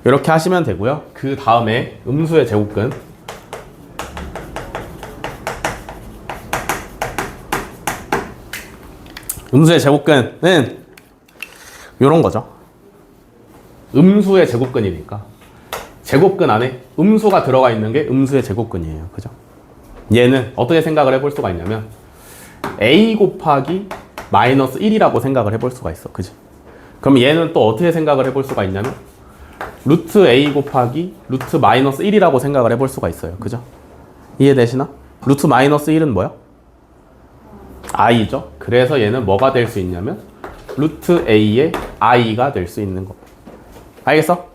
이렇게 하시면 되고요. 그 다음에 음수의 제곱근. 음수의 제곱근은 이런 거죠. 음수의 제곱근이니까 제곱근 안에 음수가 들어가 있는 게 음수의 제곱근이에요. 그죠? 얘는 어떻게 생각을 해볼 수가 있냐면 a 곱하기 마이너스 1이라고 생각을 해볼 수가 있어. 그지? 그럼 얘는 또 어떻게 생각을 해볼 수가 있냐면 루트 a 곱하기 루트 마이너스 1이라고 생각을 해볼 수가 있어요. 그죠? 이해되시나? 루트 마이너스 1은 뭐야? i죠. 그래서 얘는 뭐가 될 수 있냐면 루트 a의 i가 될 수 있는 거. 알겠어?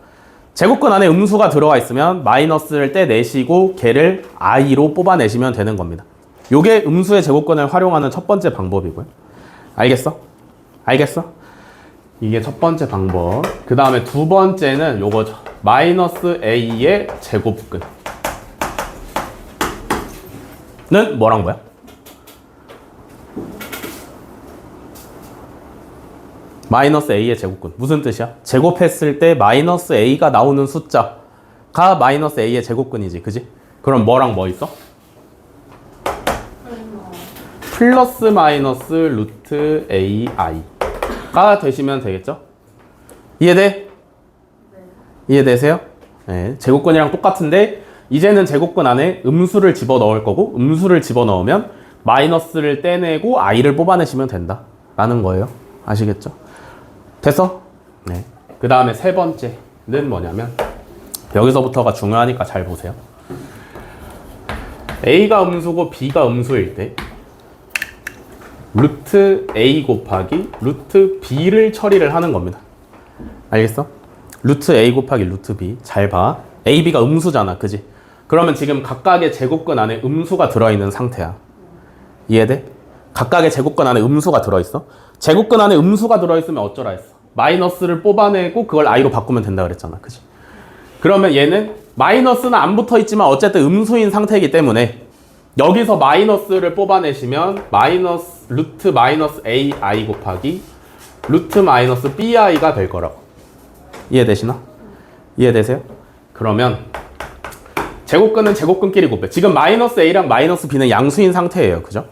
제곱근 안에 음수가 들어가 있으면 마이너스를 떼내시고 걔를 i로 뽑아내시면 되는 겁니다. 요게 음수의 제곱근을 활용하는 첫 번째 방법이고요. 알겠어? 알겠어? 이게 첫 번째 방법. 그 다음에 두 번째는 요거죠. 마이너스 a의 제곱근은 뭐란 거야? 마이너스 a의 제곱근. 무슨 뜻이야? 제곱했을 때 마이너스 a가 나오는 숫자가 마이너스 a의 제곱근이지. 그지? 그럼 뭐랑 뭐 있어? 플러스 마이너스 루트 ai가 되시면 되겠죠? 이해돼? 네. 이해되세요? 네. 제곱근이랑 똑같은데 이제는 제곱근 안에 음수를 집어넣을 거고 음수를 집어넣으면 마이너스를 떼내고 i를 뽑아내시면 된다 라는 거예요. 아시겠죠? 됐어? 네. 그 다음에 세 번째는 뭐냐면 여기서부터가 중요하니까 잘 보세요. a가 음수고 b가 음수일 때 루트 a 곱하기 루트 b를 처리를 하는 겁니다. 알겠어? 루트 a 곱하기 루트 b. 잘 봐. a, b가 음수잖아. 그지? 그러면 지금 각각의 제곱근 안에 음수가 들어있는 상태야. 이해돼? 각각의 제곱근 안에 음수가 들어있어. 제곱근 안에 음수가 들어있으면 어쩌라 했어? 마이너스를 뽑아내고 그걸 i로 바꾸면 된다 그랬잖아. 그지? 그러면 얘는 마이너스는 안 붙어있지만 어쨌든 음수인 상태이기 때문에 여기서 마이너스를 뽑아내시면 마이너스 루트 마이너스 ai 곱하기 루트 마이너스 bi가 될 거라고. 이해되시나? 이해되세요? 그러면 제곱근은 제곱근끼리 곱해. 지금 마이너스 a랑 마이너스 b는 양수인 상태예요. 그죠?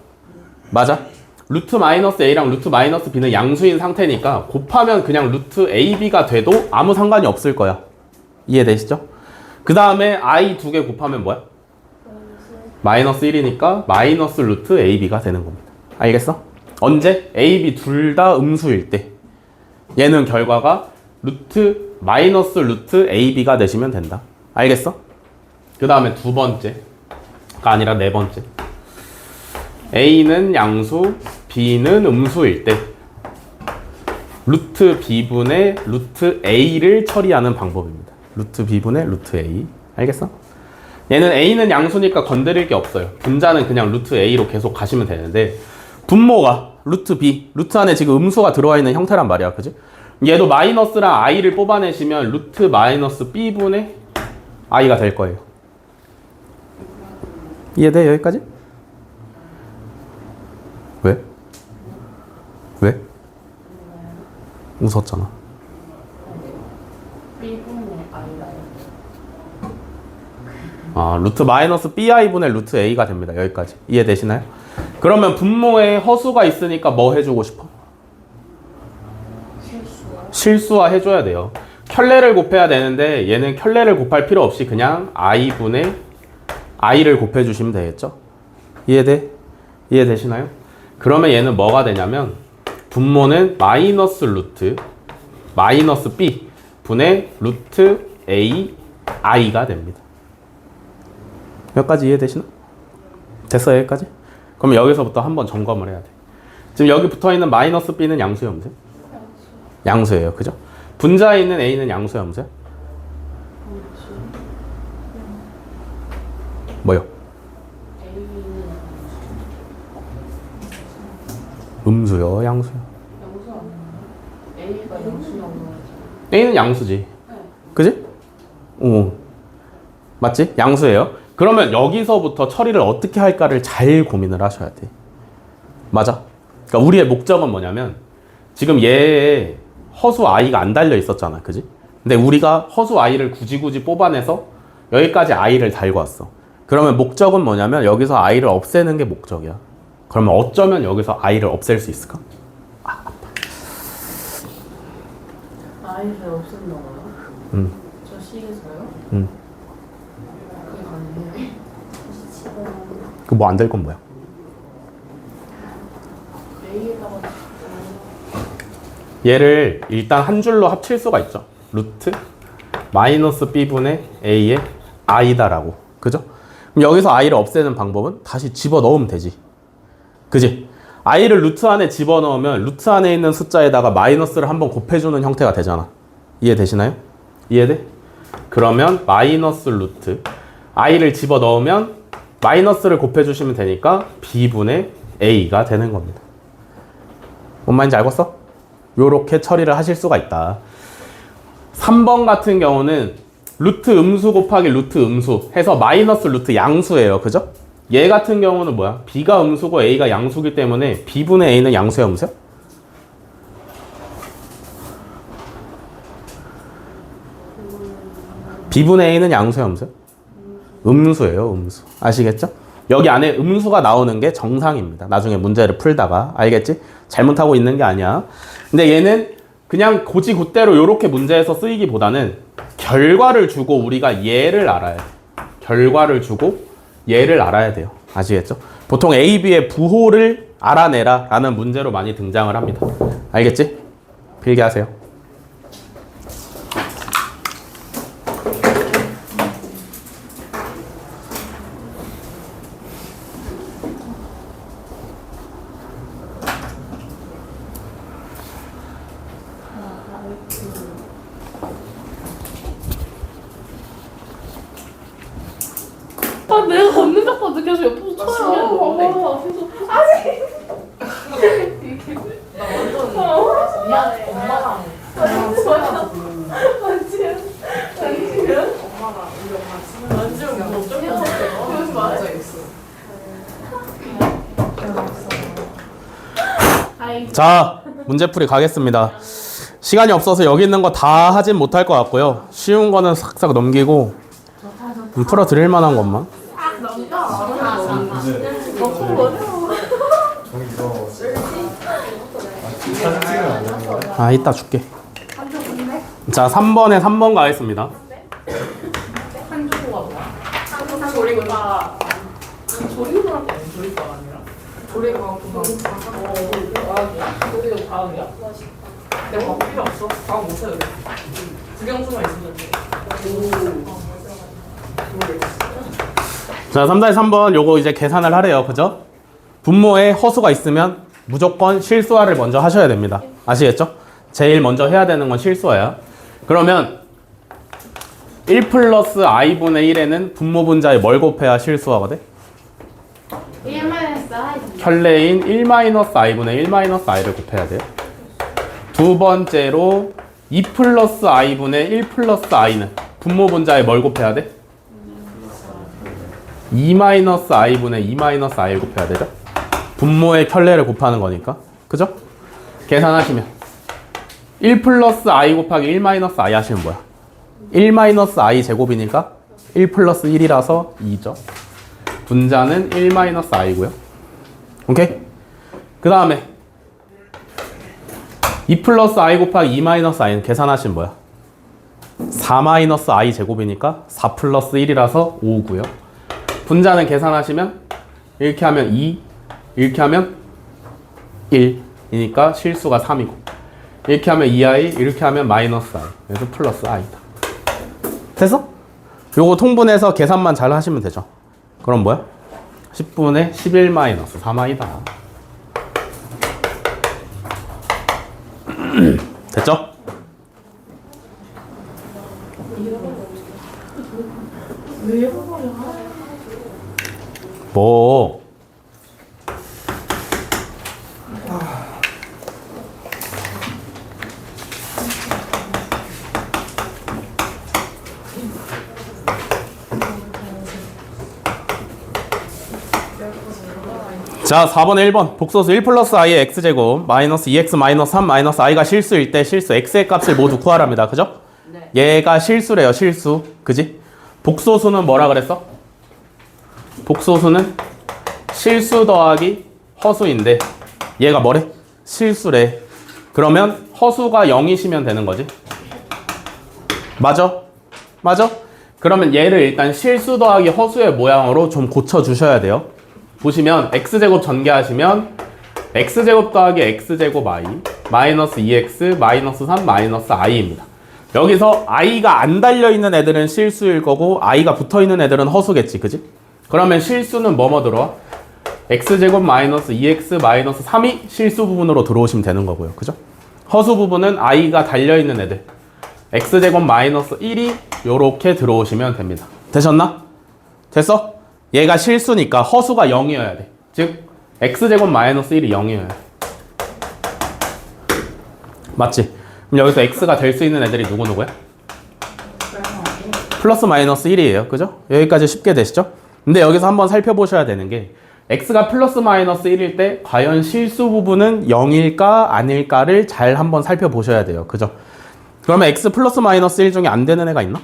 맞아? 루트 마이너스 a랑 루트 마이너스 b는 양수인 상태니까 곱하면 그냥 루트 ab가 돼도 아무 상관이 없을 거야. 이해되시죠? 그 다음에 i 두 개 곱하면 뭐야? 마이너스 1이니까 마이너스 루트 ab가 되는 겁니다. 알겠어? 언제? ab 둘 다 음수일 때 얘는 결과가 루트 마이너스 루트 ab가 되시면 된다. 알겠어? 그 다음에 두 번째가 아니라 네 번째. a는 양수, b는 음수일 때 루트 b분의 루트 a를 처리하는 방법입니다. 루트 b분의 루트 a. 알겠어? 얘는 a는 양수니까 건드릴 게 없어요. 분자는 그냥 루트 a로 계속 가시면 되는데 분모가 루트 b, 루트 안에 지금 음수가 들어와 있는 형태란 말이야. 그지? 얘도 마이너스랑 i를 뽑아내시면 루트 마이너스 b분의 i가 될 거예요. 이해돼? 여기까지? 왜? 왜? 웃었잖아. B분의 I다. 아, 루트 마이너스 bi분의 루트 a가 됩니다. 여기까지. 이해되시나요? 그러면 분모에 허수가 있으니까 뭐 해주고 싶어? 실수화 해줘야 돼요. 켤레를 곱해야 되는데 얘는 켤레를 곱할 필요 없이 그냥 i분의 i를 곱해주시면 되겠죠? 이해돼? 이해되시나요? 그러면 얘는 뭐가 되냐면 분모는 마이너스 루트 마이너스 b 분의 루트 a i가 됩니다. 여기까지 이해되시나? 됐어요? 여기까지? 그럼 여기서부터 한번 점검을 해야 돼. 지금 여기 붙어있는 마이너스 b는 양수예요, 음수예요? 양수예요. 그죠? 분자에 있는 a는 양수예요, 음수예요? 뭐요? 음수요, 양수요? 양수 아니에요? A가 양수라고 하죠. a는 양수지. 네. 그지? 오. 맞지? 양수예요. 그러면 여기서부터 처리를 어떻게 할까를 잘 고민을 하셔야 돼. 맞아? 그러니까 우리의 목적은 뭐냐면 지금 얘에 허수 i가 안 달려 있었잖아. 그지? 근데 우리가 허수 i를 굳이 뽑아내서 여기까지 i를 달고 왔어. 그러면 목적은 뭐냐면 여기서 i를 없애는 게 목적이야. 그러면 어쩌면 여기서 i를 없앨 수 있을까? I를 없앤다고요? 저 C에서요? 그게 가능해요? 그 뭐 안 될 건 뭐야? A에다가 얘를 일단 한 줄로 합칠 수가 있죠. 루트 마이너스 b분의 a의 i다라고. 그죠? 그럼 여기서 i를 없애는 방법은 다시 집어넣으면 되지. 그지? i를 루트 안에 집어넣으면 루트 안에 있는 숫자에다가 마이너스를 한번 곱해주는 형태가 되잖아. 이해되시나요? 이해돼? 그러면 마이너스 루트 i를 집어넣으면 마이너스를 곱해주시면 되니까 b분의 a가 되는 겁니다. 뭔 말인지 알겠어? 요렇게 처리를 하실 수가 있다. 3번 같은 경우는 루트 음수 곱하기 루트 음수 해서 마이너스 루트 양수예요. 그죠? 얘 같은 경우는 뭐야? b가 음수고 a가 양수기 때문에 b분의 a는 양수야, 음수야? b분의 a는 양수야, 음수야? 음수예요, 음수. 아시겠죠? 여기 안에 음수가 나오는 게 정상입니다. 나중에 문제를 풀다가. 알겠지? 잘못하고 있는 게 아니야. 근데 얘는 그냥 고지굿대로 이렇게 문제에서 쓰이기보다는 결과를 주고 우리가 얘를 알아야 돼. 결과를 주고 얘를 알아야 돼요. 아시겠죠? 보통 A, B의 부호를 알아내라 라는 문제로 많이 등장을 합니다. 알겠지? 필기하세요. 아 내가 걷는 작가도 계속 옆에서 쳐요. 봐봐. 계속 아니. 나 완전 미안해. 엄마랑 만지면 엄마가 우리 엄마 치는 만지면 뭐 어쩔 거 없어. 그러지 말아야겠어. 자, 문제풀이 가겠습니다. 시간이 없어서 여기 있는 거 다 하진 못할 것 같고요. 쉬운 거는 싹싹 넘기고 풀어드릴 만한 것만. 남자. 너 어려워. 저기 이거 쓸 아, 이따 줄게. 한조 근데? 자, 3번에 3번 가겠습니다. 한조가 뭐야? 한조 조리가 조리가 아니야? 조리가 아니라? 조리가 과학이야? 조리가 과학이야? 내가 과학 필요 없어. 과학 못해. 국영수만 있으면 돼. 자, 3-3번 요거 이제 계산을 하래요. 그죠? 분모에 허수가 있으면 무조건 실수화를 먼저 하셔야 됩니다. 아시겠죠? 제일 먼저 해야 되는 건 실수화야. 그러면 1 플러스 i분의 1에는 분모 분자에 뭘 곱해야 실수화가 돼? 1 마이너스 I. 혈레인 1 마이너스 i분의 1 마이너스 i를 곱해야 돼요. 두 번째로 2 플러스 i분의 1 플러스 i는 분모 분자에 뭘 곱해야 돼? 2 마이너스 i분의 2 마이너스 i를 곱해야 되죠? 분모의 켤레를 곱하는 거니까. 그죠? 계산하시면 1 플러스 i 곱하기 1 마이너스 i 하시면 뭐야? 1 마이너스 i 제곱이니까 1 플러스 1이라서 2죠. 분자는 1 마이너스 i고요. 오케이? 그 다음에 2 플러스 i 곱하기 2 마이너스 i는 계산하시면 뭐야? 4 마이너스 i 제곱이니까 4 플러스 1이라서 5고요. 분자는 계산하시면 이렇게 하면 2, 이렇게 하면 1이니까 실수가 3이고, 이렇게 하면 2i, 이렇게 하면 마이너스 i, 그래서 플러스 i다. 됐어? 요거 통분해서 계산만 잘 하시면 되죠. 그럼 뭐야? 10분의 11 마이너스 3i다. 됐죠? 뭐? 자, 4번에 1번 복소수 1 플러스 i의 x제곱 마이너스 2x 마이너스 3 마이너스 i가 실수일 때 실수 x의 값을 모두 구하랍니다. 그죠? 네. 얘가 실수래요. 실수. 그지? 복소수는 뭐라 그랬어? 복소수는 실수 더하기 허수인데 얘가 뭐래? 실수래. 그러면 허수가 0이시면 되는 거지. 맞아? 맞아? 그러면 얘를 일단 실수 더하기 허수의 모양으로 좀 고쳐주셔야 돼요. 보시면 x제곱 전개하시면 x제곱 더하기 x제곱 i 마이너스 2x 마이너스 3 마이너스 i입니다. 여기서 i가 안 달려있는 애들은 실수일 거고 i가 붙어있는 애들은 허수겠지. 그지? 그러면 실수는 뭐뭐 들어와? x제곱 마이너스 2x 마이너스 3이 실수 부분으로 들어오시면 되는 거고요. 그죠? 허수 부분은 i가 달려있는 애들 x제곱 마이너스 1이 요렇게 들어오시면 됩니다. 되셨나? 됐어? 얘가 실수니까 허수가 0이어야 돼. 즉 x제곱 마이너스 1이 0이어야 돼. 맞지? 그럼 여기서 x가 될 수 있는 애들이 누구누구야? 플러스 마이너스 1이에요. 그죠? 여기까지 쉽게 되시죠? 근데 여기서 한번 살펴보셔야 되는 게 x가 플러스 마이너스 1일 때 과연 실수 부분은 0일까 아닐까를 잘 한번 살펴보셔야 돼요. 그죠? 그러면 x 플러스 마이너스 1 중에 안 되는 애가 있나?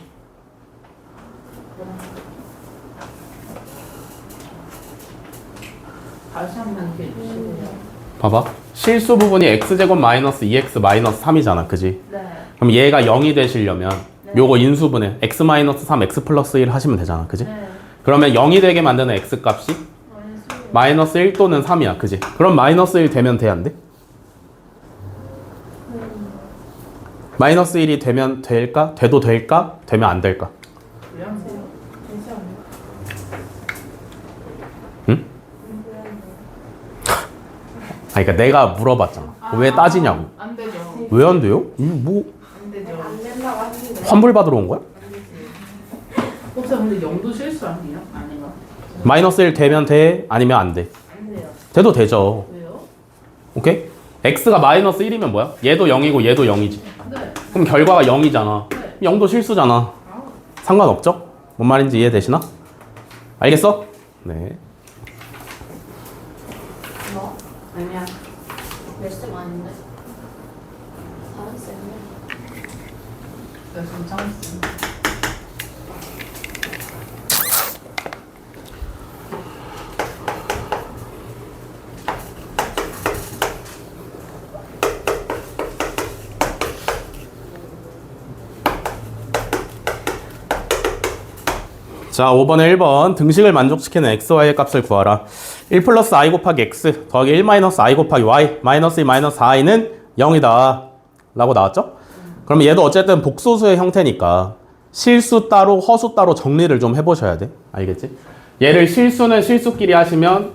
다시 한번 해주세요. 봐봐. 실수 부분이 x제곱 마이너스 2x 마이너스 3이잖아. 그지? 네. 그럼 얘가 0이 되시려면 네. 요거 인수분해 x 마이너스 3 x 플러스 1 하시면 되잖아. 그지? 네. 그러면 0이 되게 만드는 x 값이 마이너스 1 또는 3이야. 그지? 그럼 마이너스 1 되면 돼, 안 돼? 마이너스 1이 되면 될까? 돼도 될까? 되면 안 될까? 응? 아, 그러니까 내가 물어봤잖아. 왜 따지냐고. 안 되죠. 왜 안 돼요? 뭐 안 되죠. 안 된다고 하시는데. 환불 받으러 온 거야? 혹시 근데 영도 실수 아니에요? 아닌가? 마이너스 1 되면 돼? 아니면 안 돼? 안 돼요. 돼도 되죠. 왜요? 오케이? x가 마이너스 1이면 뭐야? 얘도 0이고 얘도 0이지. 네. 그럼 결과가 0이잖아. 네. 0도 실수잖아. 상관없죠? 뭔 말인지 이해되시나? 알겠어? 네. 뭐? 아니야. 몇쌤 아닌데? 다른 쌤이야? 내가 좀 참았어. 자, 5번에 1번 등식을 만족시키는 xy의 값을 구하라. 1 플러스 i 곱하기 x 더하기 1 마이너스 i 곱하기 y 마이너스 2 마이너스 4i는 0이다 라고 나왔죠? 그럼 얘도 어쨌든 복소수의 형태니까 실수 따로 허수 따로 정리를 좀 해보셔야 돼. 알겠지? 얘를 실수는 실수끼리 하시면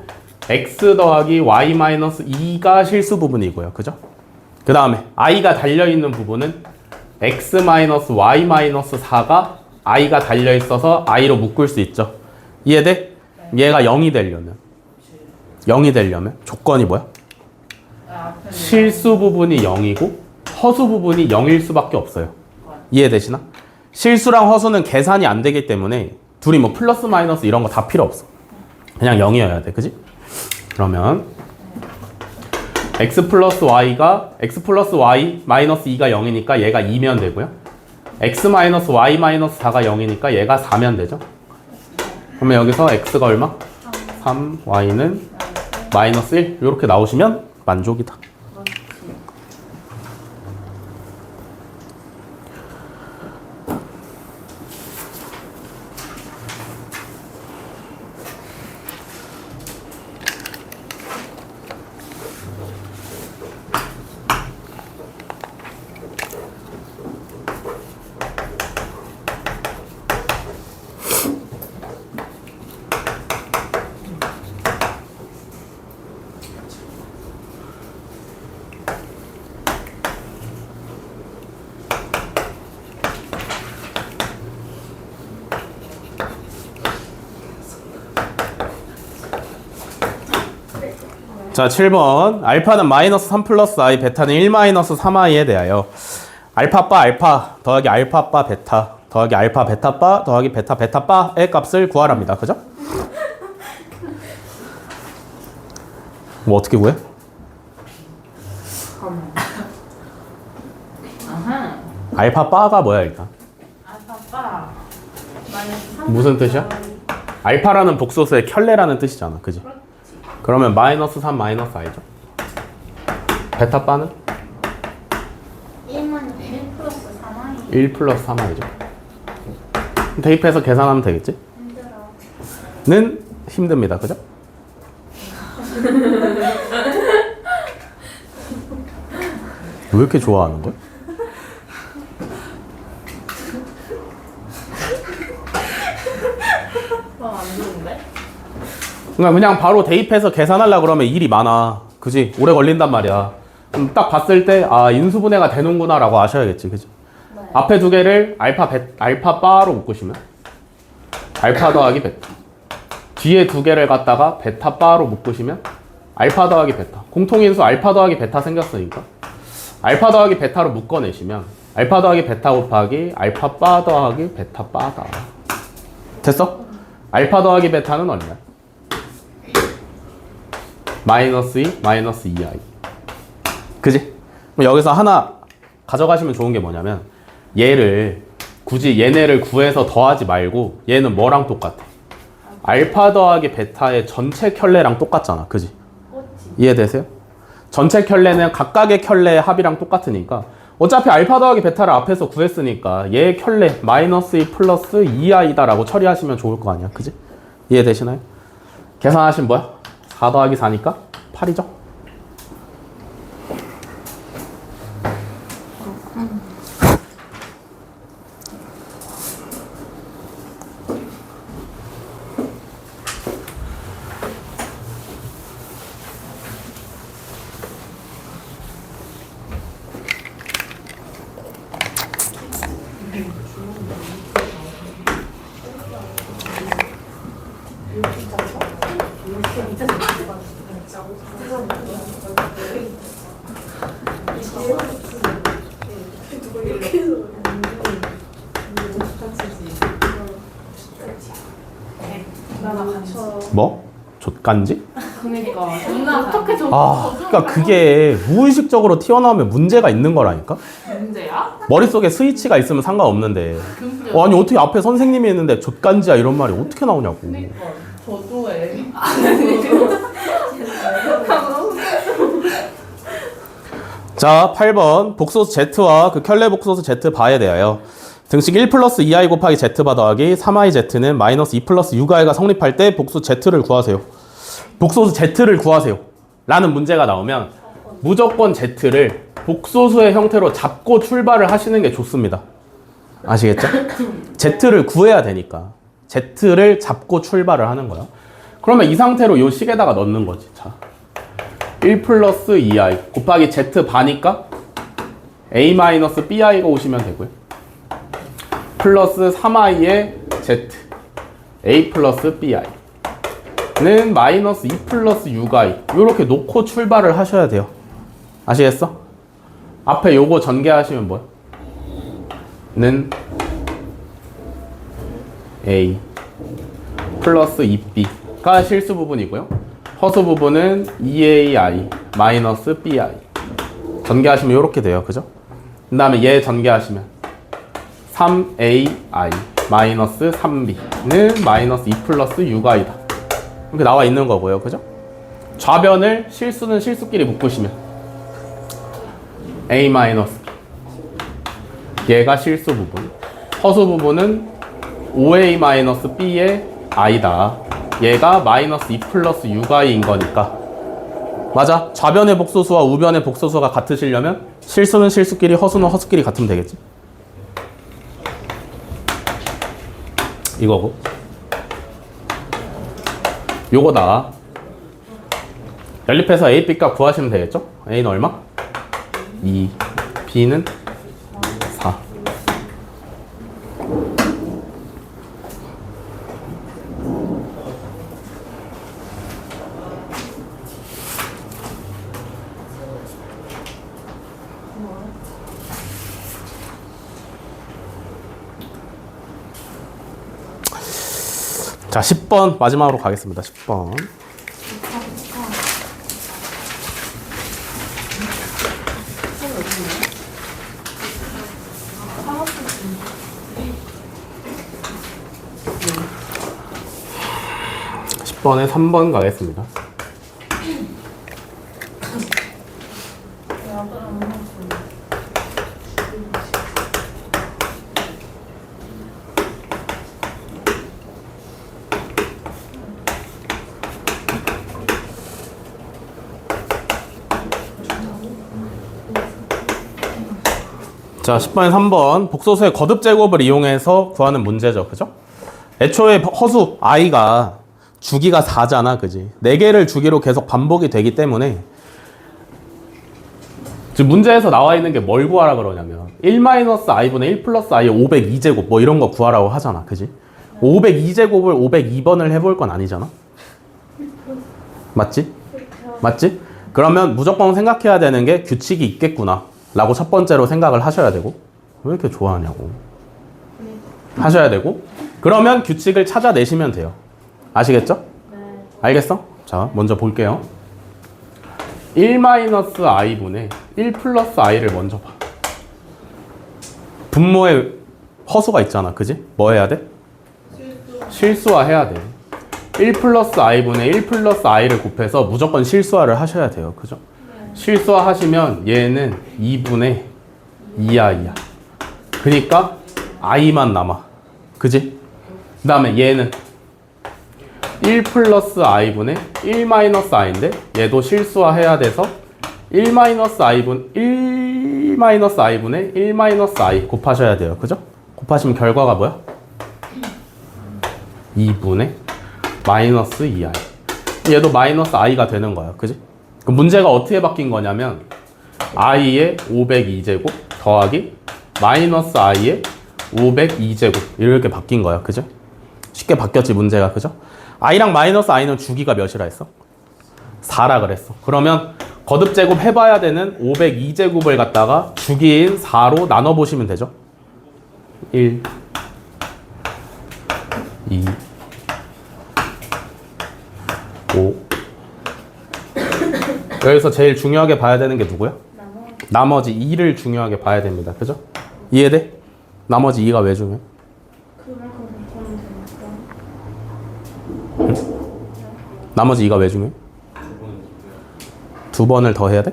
x 더하기 y 마이너스 2가 실수 부분이고요. 그죠? 그 다음에 i가 달려있는 부분은 x 마이너스 y 마이너스 4가 i가 달려있어서 i로 묶을 수 있죠. 이해돼? 얘가 0이 되려면 조건이 뭐야? 실수 부분이 0이고 허수 부분이 0일 수밖에 없어요. 이해되시나? 실수랑 허수는 계산이 안 되기 때문에 둘이 뭐 플러스 마이너스 이런 거 다 필요 없어. 그냥 0이어야 돼. 그지? 그러면 x 플러스 y 마이너스 2가 0이니까 얘가 2면 되고요. x 마이너스 y 마이너스 4가 0이니까 얘가 4면 되죠. 그러면 여기서 x가 얼마? 3, y는 마이너스 1 이렇게 나오시면 만족이다. 자, 7번. 알파는 마이너스 3 플러스 i, 베타는 1 마이너스 3i에 대하여 알파 바 알파 더하기 알파 바 베타 더하기 알파 베타 바 더하기 베타 베타 바의 값을 구하랍니다. 그죠? 뭐 어떻게 구해? 아하. 알파 바가 뭐야 일단? 알파바 마이너스 3 무슨 뜻이야? 알파라는 복소수의 켤레라는 뜻이잖아. 그지? 그러면 마이너스 3 마이너스 i죠. 베타 바는? 1 플러스 3i 1 플러스 3i죠. 대입해서 계산하면 되겠지? 힘들어. 는 힘듭니다. 그죠? 왜 이렇게 좋아하는 거야? 안 좋은데? 그러니까 그냥 바로 대입해서 계산하려고 그러면 일이 많아. 그지? 오래 걸린단 말이야. 그럼 딱 봤을 때, 아, 인수분해가 되는구나 라고 아셔야겠지. 그지? 네. 앞에 두 개를 알파 바로 묶으시면 알파 더하기 베타. 뒤에 두 개를 갖다가 베타 바로 묶으시면 알파 더하기 베타. 공통인수 알파 더하기 베타 생겼으니까 알파 더하기 베타로 묶어내시면 알파 더하기 베타 곱하기 알파 바 더하기 베타 바다. 됐어? 알파 더하기 베타는 얼마야? 마이너스 2, 마이너스 2i. 그지? 그럼 여기서 하나 가져가시면 좋은 게 뭐냐면 얘를 굳이 얘네를 구해서 더하지 말고 얘는 뭐랑 똑같아? 알파 더하기 베타의 전체 켤레랑 똑같잖아. 그지? 이해되세요? 전체 켤레는 각각의 켤레의 합이랑 똑같으니까 어차피 알파 더하기 베타를 앞에서 구했으니까 얘의 켤레 마이너스 2 플러스 2i다 라고 처리하시면 좋을 거 아니야. 그지? 이해되시나요? 계산하시면 뭐야? 4 더하기 4니까 8이죠? 뭐? 족간지? 그러니까 어떻게 저 그러니까 그게 무의식적으로 튀어나오면 문제가 있는 거라니까? 문제야? 머릿속에 스위치가 있으면 상관없는데 아니 어떻게 앞에 선생님이 있는데 족간지야 이런 말이 어떻게 나오냐고. 그러니까 저도 애. 자, 8번 복소수 Z와 그 켤레 복소수 Z 바에 대하여 등식 1 플러스 2i 곱하기 z바 더하기 3iz는 마이너스 2 플러스 6i가 성립할 때 복수 z를 구하세요. 복소수 z를 구하세요. 라는 문제가 나오면 무조건 z를 복소수의 형태로 잡고 출발을 하시는 게 좋습니다. 아시겠죠? z를 구해야 되니까 z를 잡고 출발을 하는 거예요. 그러면 이 상태로 이 식에다가 넣는 거지. 자, 1 플러스 2i 곱하기 z바니까 a 마이너스 bi가 오시면 되고요. 플러스 3i의 z a 플러스 bi는 마이너스 2 플러스 6i 이렇게 놓고 출발을 하셔야 돼요. 아시겠어? 앞에 요거 전개하시면 뭐야? 는 a 플러스 2b가 실수 부분이고요. 허수 부분은 2ai 마이너스 bi 전개하시면 이렇게 돼요. 그죠? 그 다음에 얘 전개하시면 3ai 마이너스 3b는 마이너스 2 플러스 6i다. 이렇게 나와 있는 거고요. 그죠? 좌변을 실수는 실수끼리 묶으시면 a 마이너스 b 얘가 실수 부분, 허수 부분은 5a 마이너스 b의 i다. 얘가 마이너스 2 플러스 6i인 거니까 맞아. 좌변의 복소수와 우변의 복소수가 같으시려면 실수는 실수끼리 허수는 허수끼리 같으면 되겠지. 이거고 요거다. 연립해서 A, B값 구하시면 되겠죠? A는 얼마? 2, B는 4. 자, 10번 마지막으로 가겠습니다. 10번. 번에 3번 가겠습니다. 자, 10번에 3번 복소수의 거듭 제곱을 이용해서 구하는 문제죠. 그죠? 애초에 허수 i가 주기가 4잖아. 그지? 4개를 주기로 계속 반복이 되기 때문에 지금 문제에서 나와 있는 게 뭘 구하라 그러냐면 1-i분의 1 플러스 i의 502제곱 뭐 이런 거 구하라고 하잖아. 그지? 502제곱을 502번을 해볼 건 아니잖아. 맞지? 맞지? 그러면 무조건 생각해야 되는 게 규칙이 있겠구나 라고 첫 번째로 생각을 하셔야 되고, 왜 이렇게 좋아하냐고 하셔야 되고, 그러면 규칙을 찾아내시면 돼요. 아시겠죠? 네. 알겠어? 자, 먼저 볼게요. 1-i분의 1 플러스 i를 먼저 봐. 분모에 허수가 있잖아. 그지? 뭐 해야 돼? 실수화 해야 돼. 1 플러스 i분의 1 플러스 i를 곱해서 무조건 실수화를 하셔야 돼요. 그죠? 실수화 하시면 얘는 2분의 2i야. 그러니까 i만 남아. 그지? 그 다음에 얘는 1 플러스 i분의 1 마이너스 i인데 얘도 실수화 해야 돼서 1 마이너스 i분의 1 마이너스 i 곱하셔야 돼요. 그죠? 곱하시면 결과가 뭐야? 2분의 마이너스 2i. 얘도 마이너스 i가 되는 거야. 그지? 그 문제가 어떻게 바뀐 거냐면 i의 502제곱 더하기 마이너스 i의 502제곱 이렇게 바뀐 거야. 그죠? 쉽게 바뀌었지 문제가. 그죠? i랑 마이너스 i는 주기가 몇이라 했어? 4라 그랬어. 그러면 거듭제곱 해봐야 되는 502제곱을 갖다가 주기인 4로 나눠보시면 되죠. 1, 2, 5. 여기서 제일 중요하게 봐야 되는 게 누구야? 나머지 2를 중요하게 봐야 됩니다. 그죠? 이해돼? 나머지 2가 왜 중요해? 그만큼 곱하면 되니까. 나머지 2가 왜 중요해? 2번을 더 해야 돼?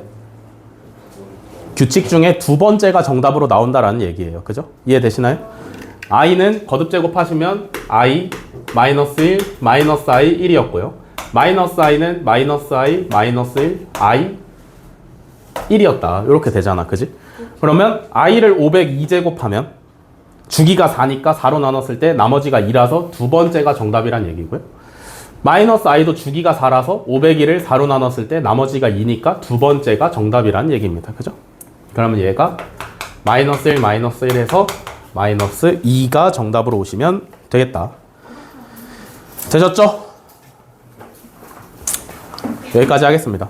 규칙 중에 두 번째가 정답으로 나온다라는 얘기예요. 그죠? 이해되시나요? i는 거듭 제곱하시면 i, 마이너스 1, 마이너스 i, 1이었고요. 마이너스 i는 마이너스 i, 마이너스 1, i, 1이었다. 이렇게 되잖아. 그지? 그러면 i를 502제곱하면 주기가 4니까 4로 나눴을 때 나머지가 2라서 두 번째가 정답이란 얘기고요. 마이너스 i도 주기가 4라서 501을 4로 나눴을 때 나머지가 2니까 두 번째가 정답이란 얘기입니다. 그죠? 그러면 얘가 마이너스 1, 마이너스 1에서 마이너스 2가 정답으로 오시면 되겠다. 되셨죠? 여기까지 하겠습니다.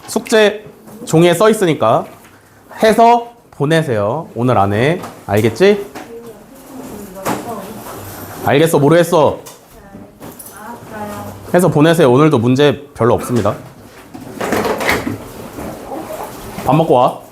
숙제 종이에 써 있으니까 해서 보내세요. 오늘 안에. 알겠지? 알겠어? 모르겠어? 해서 보내세요. 오늘도 문제 별로 없습니다. 밥 먹고 와.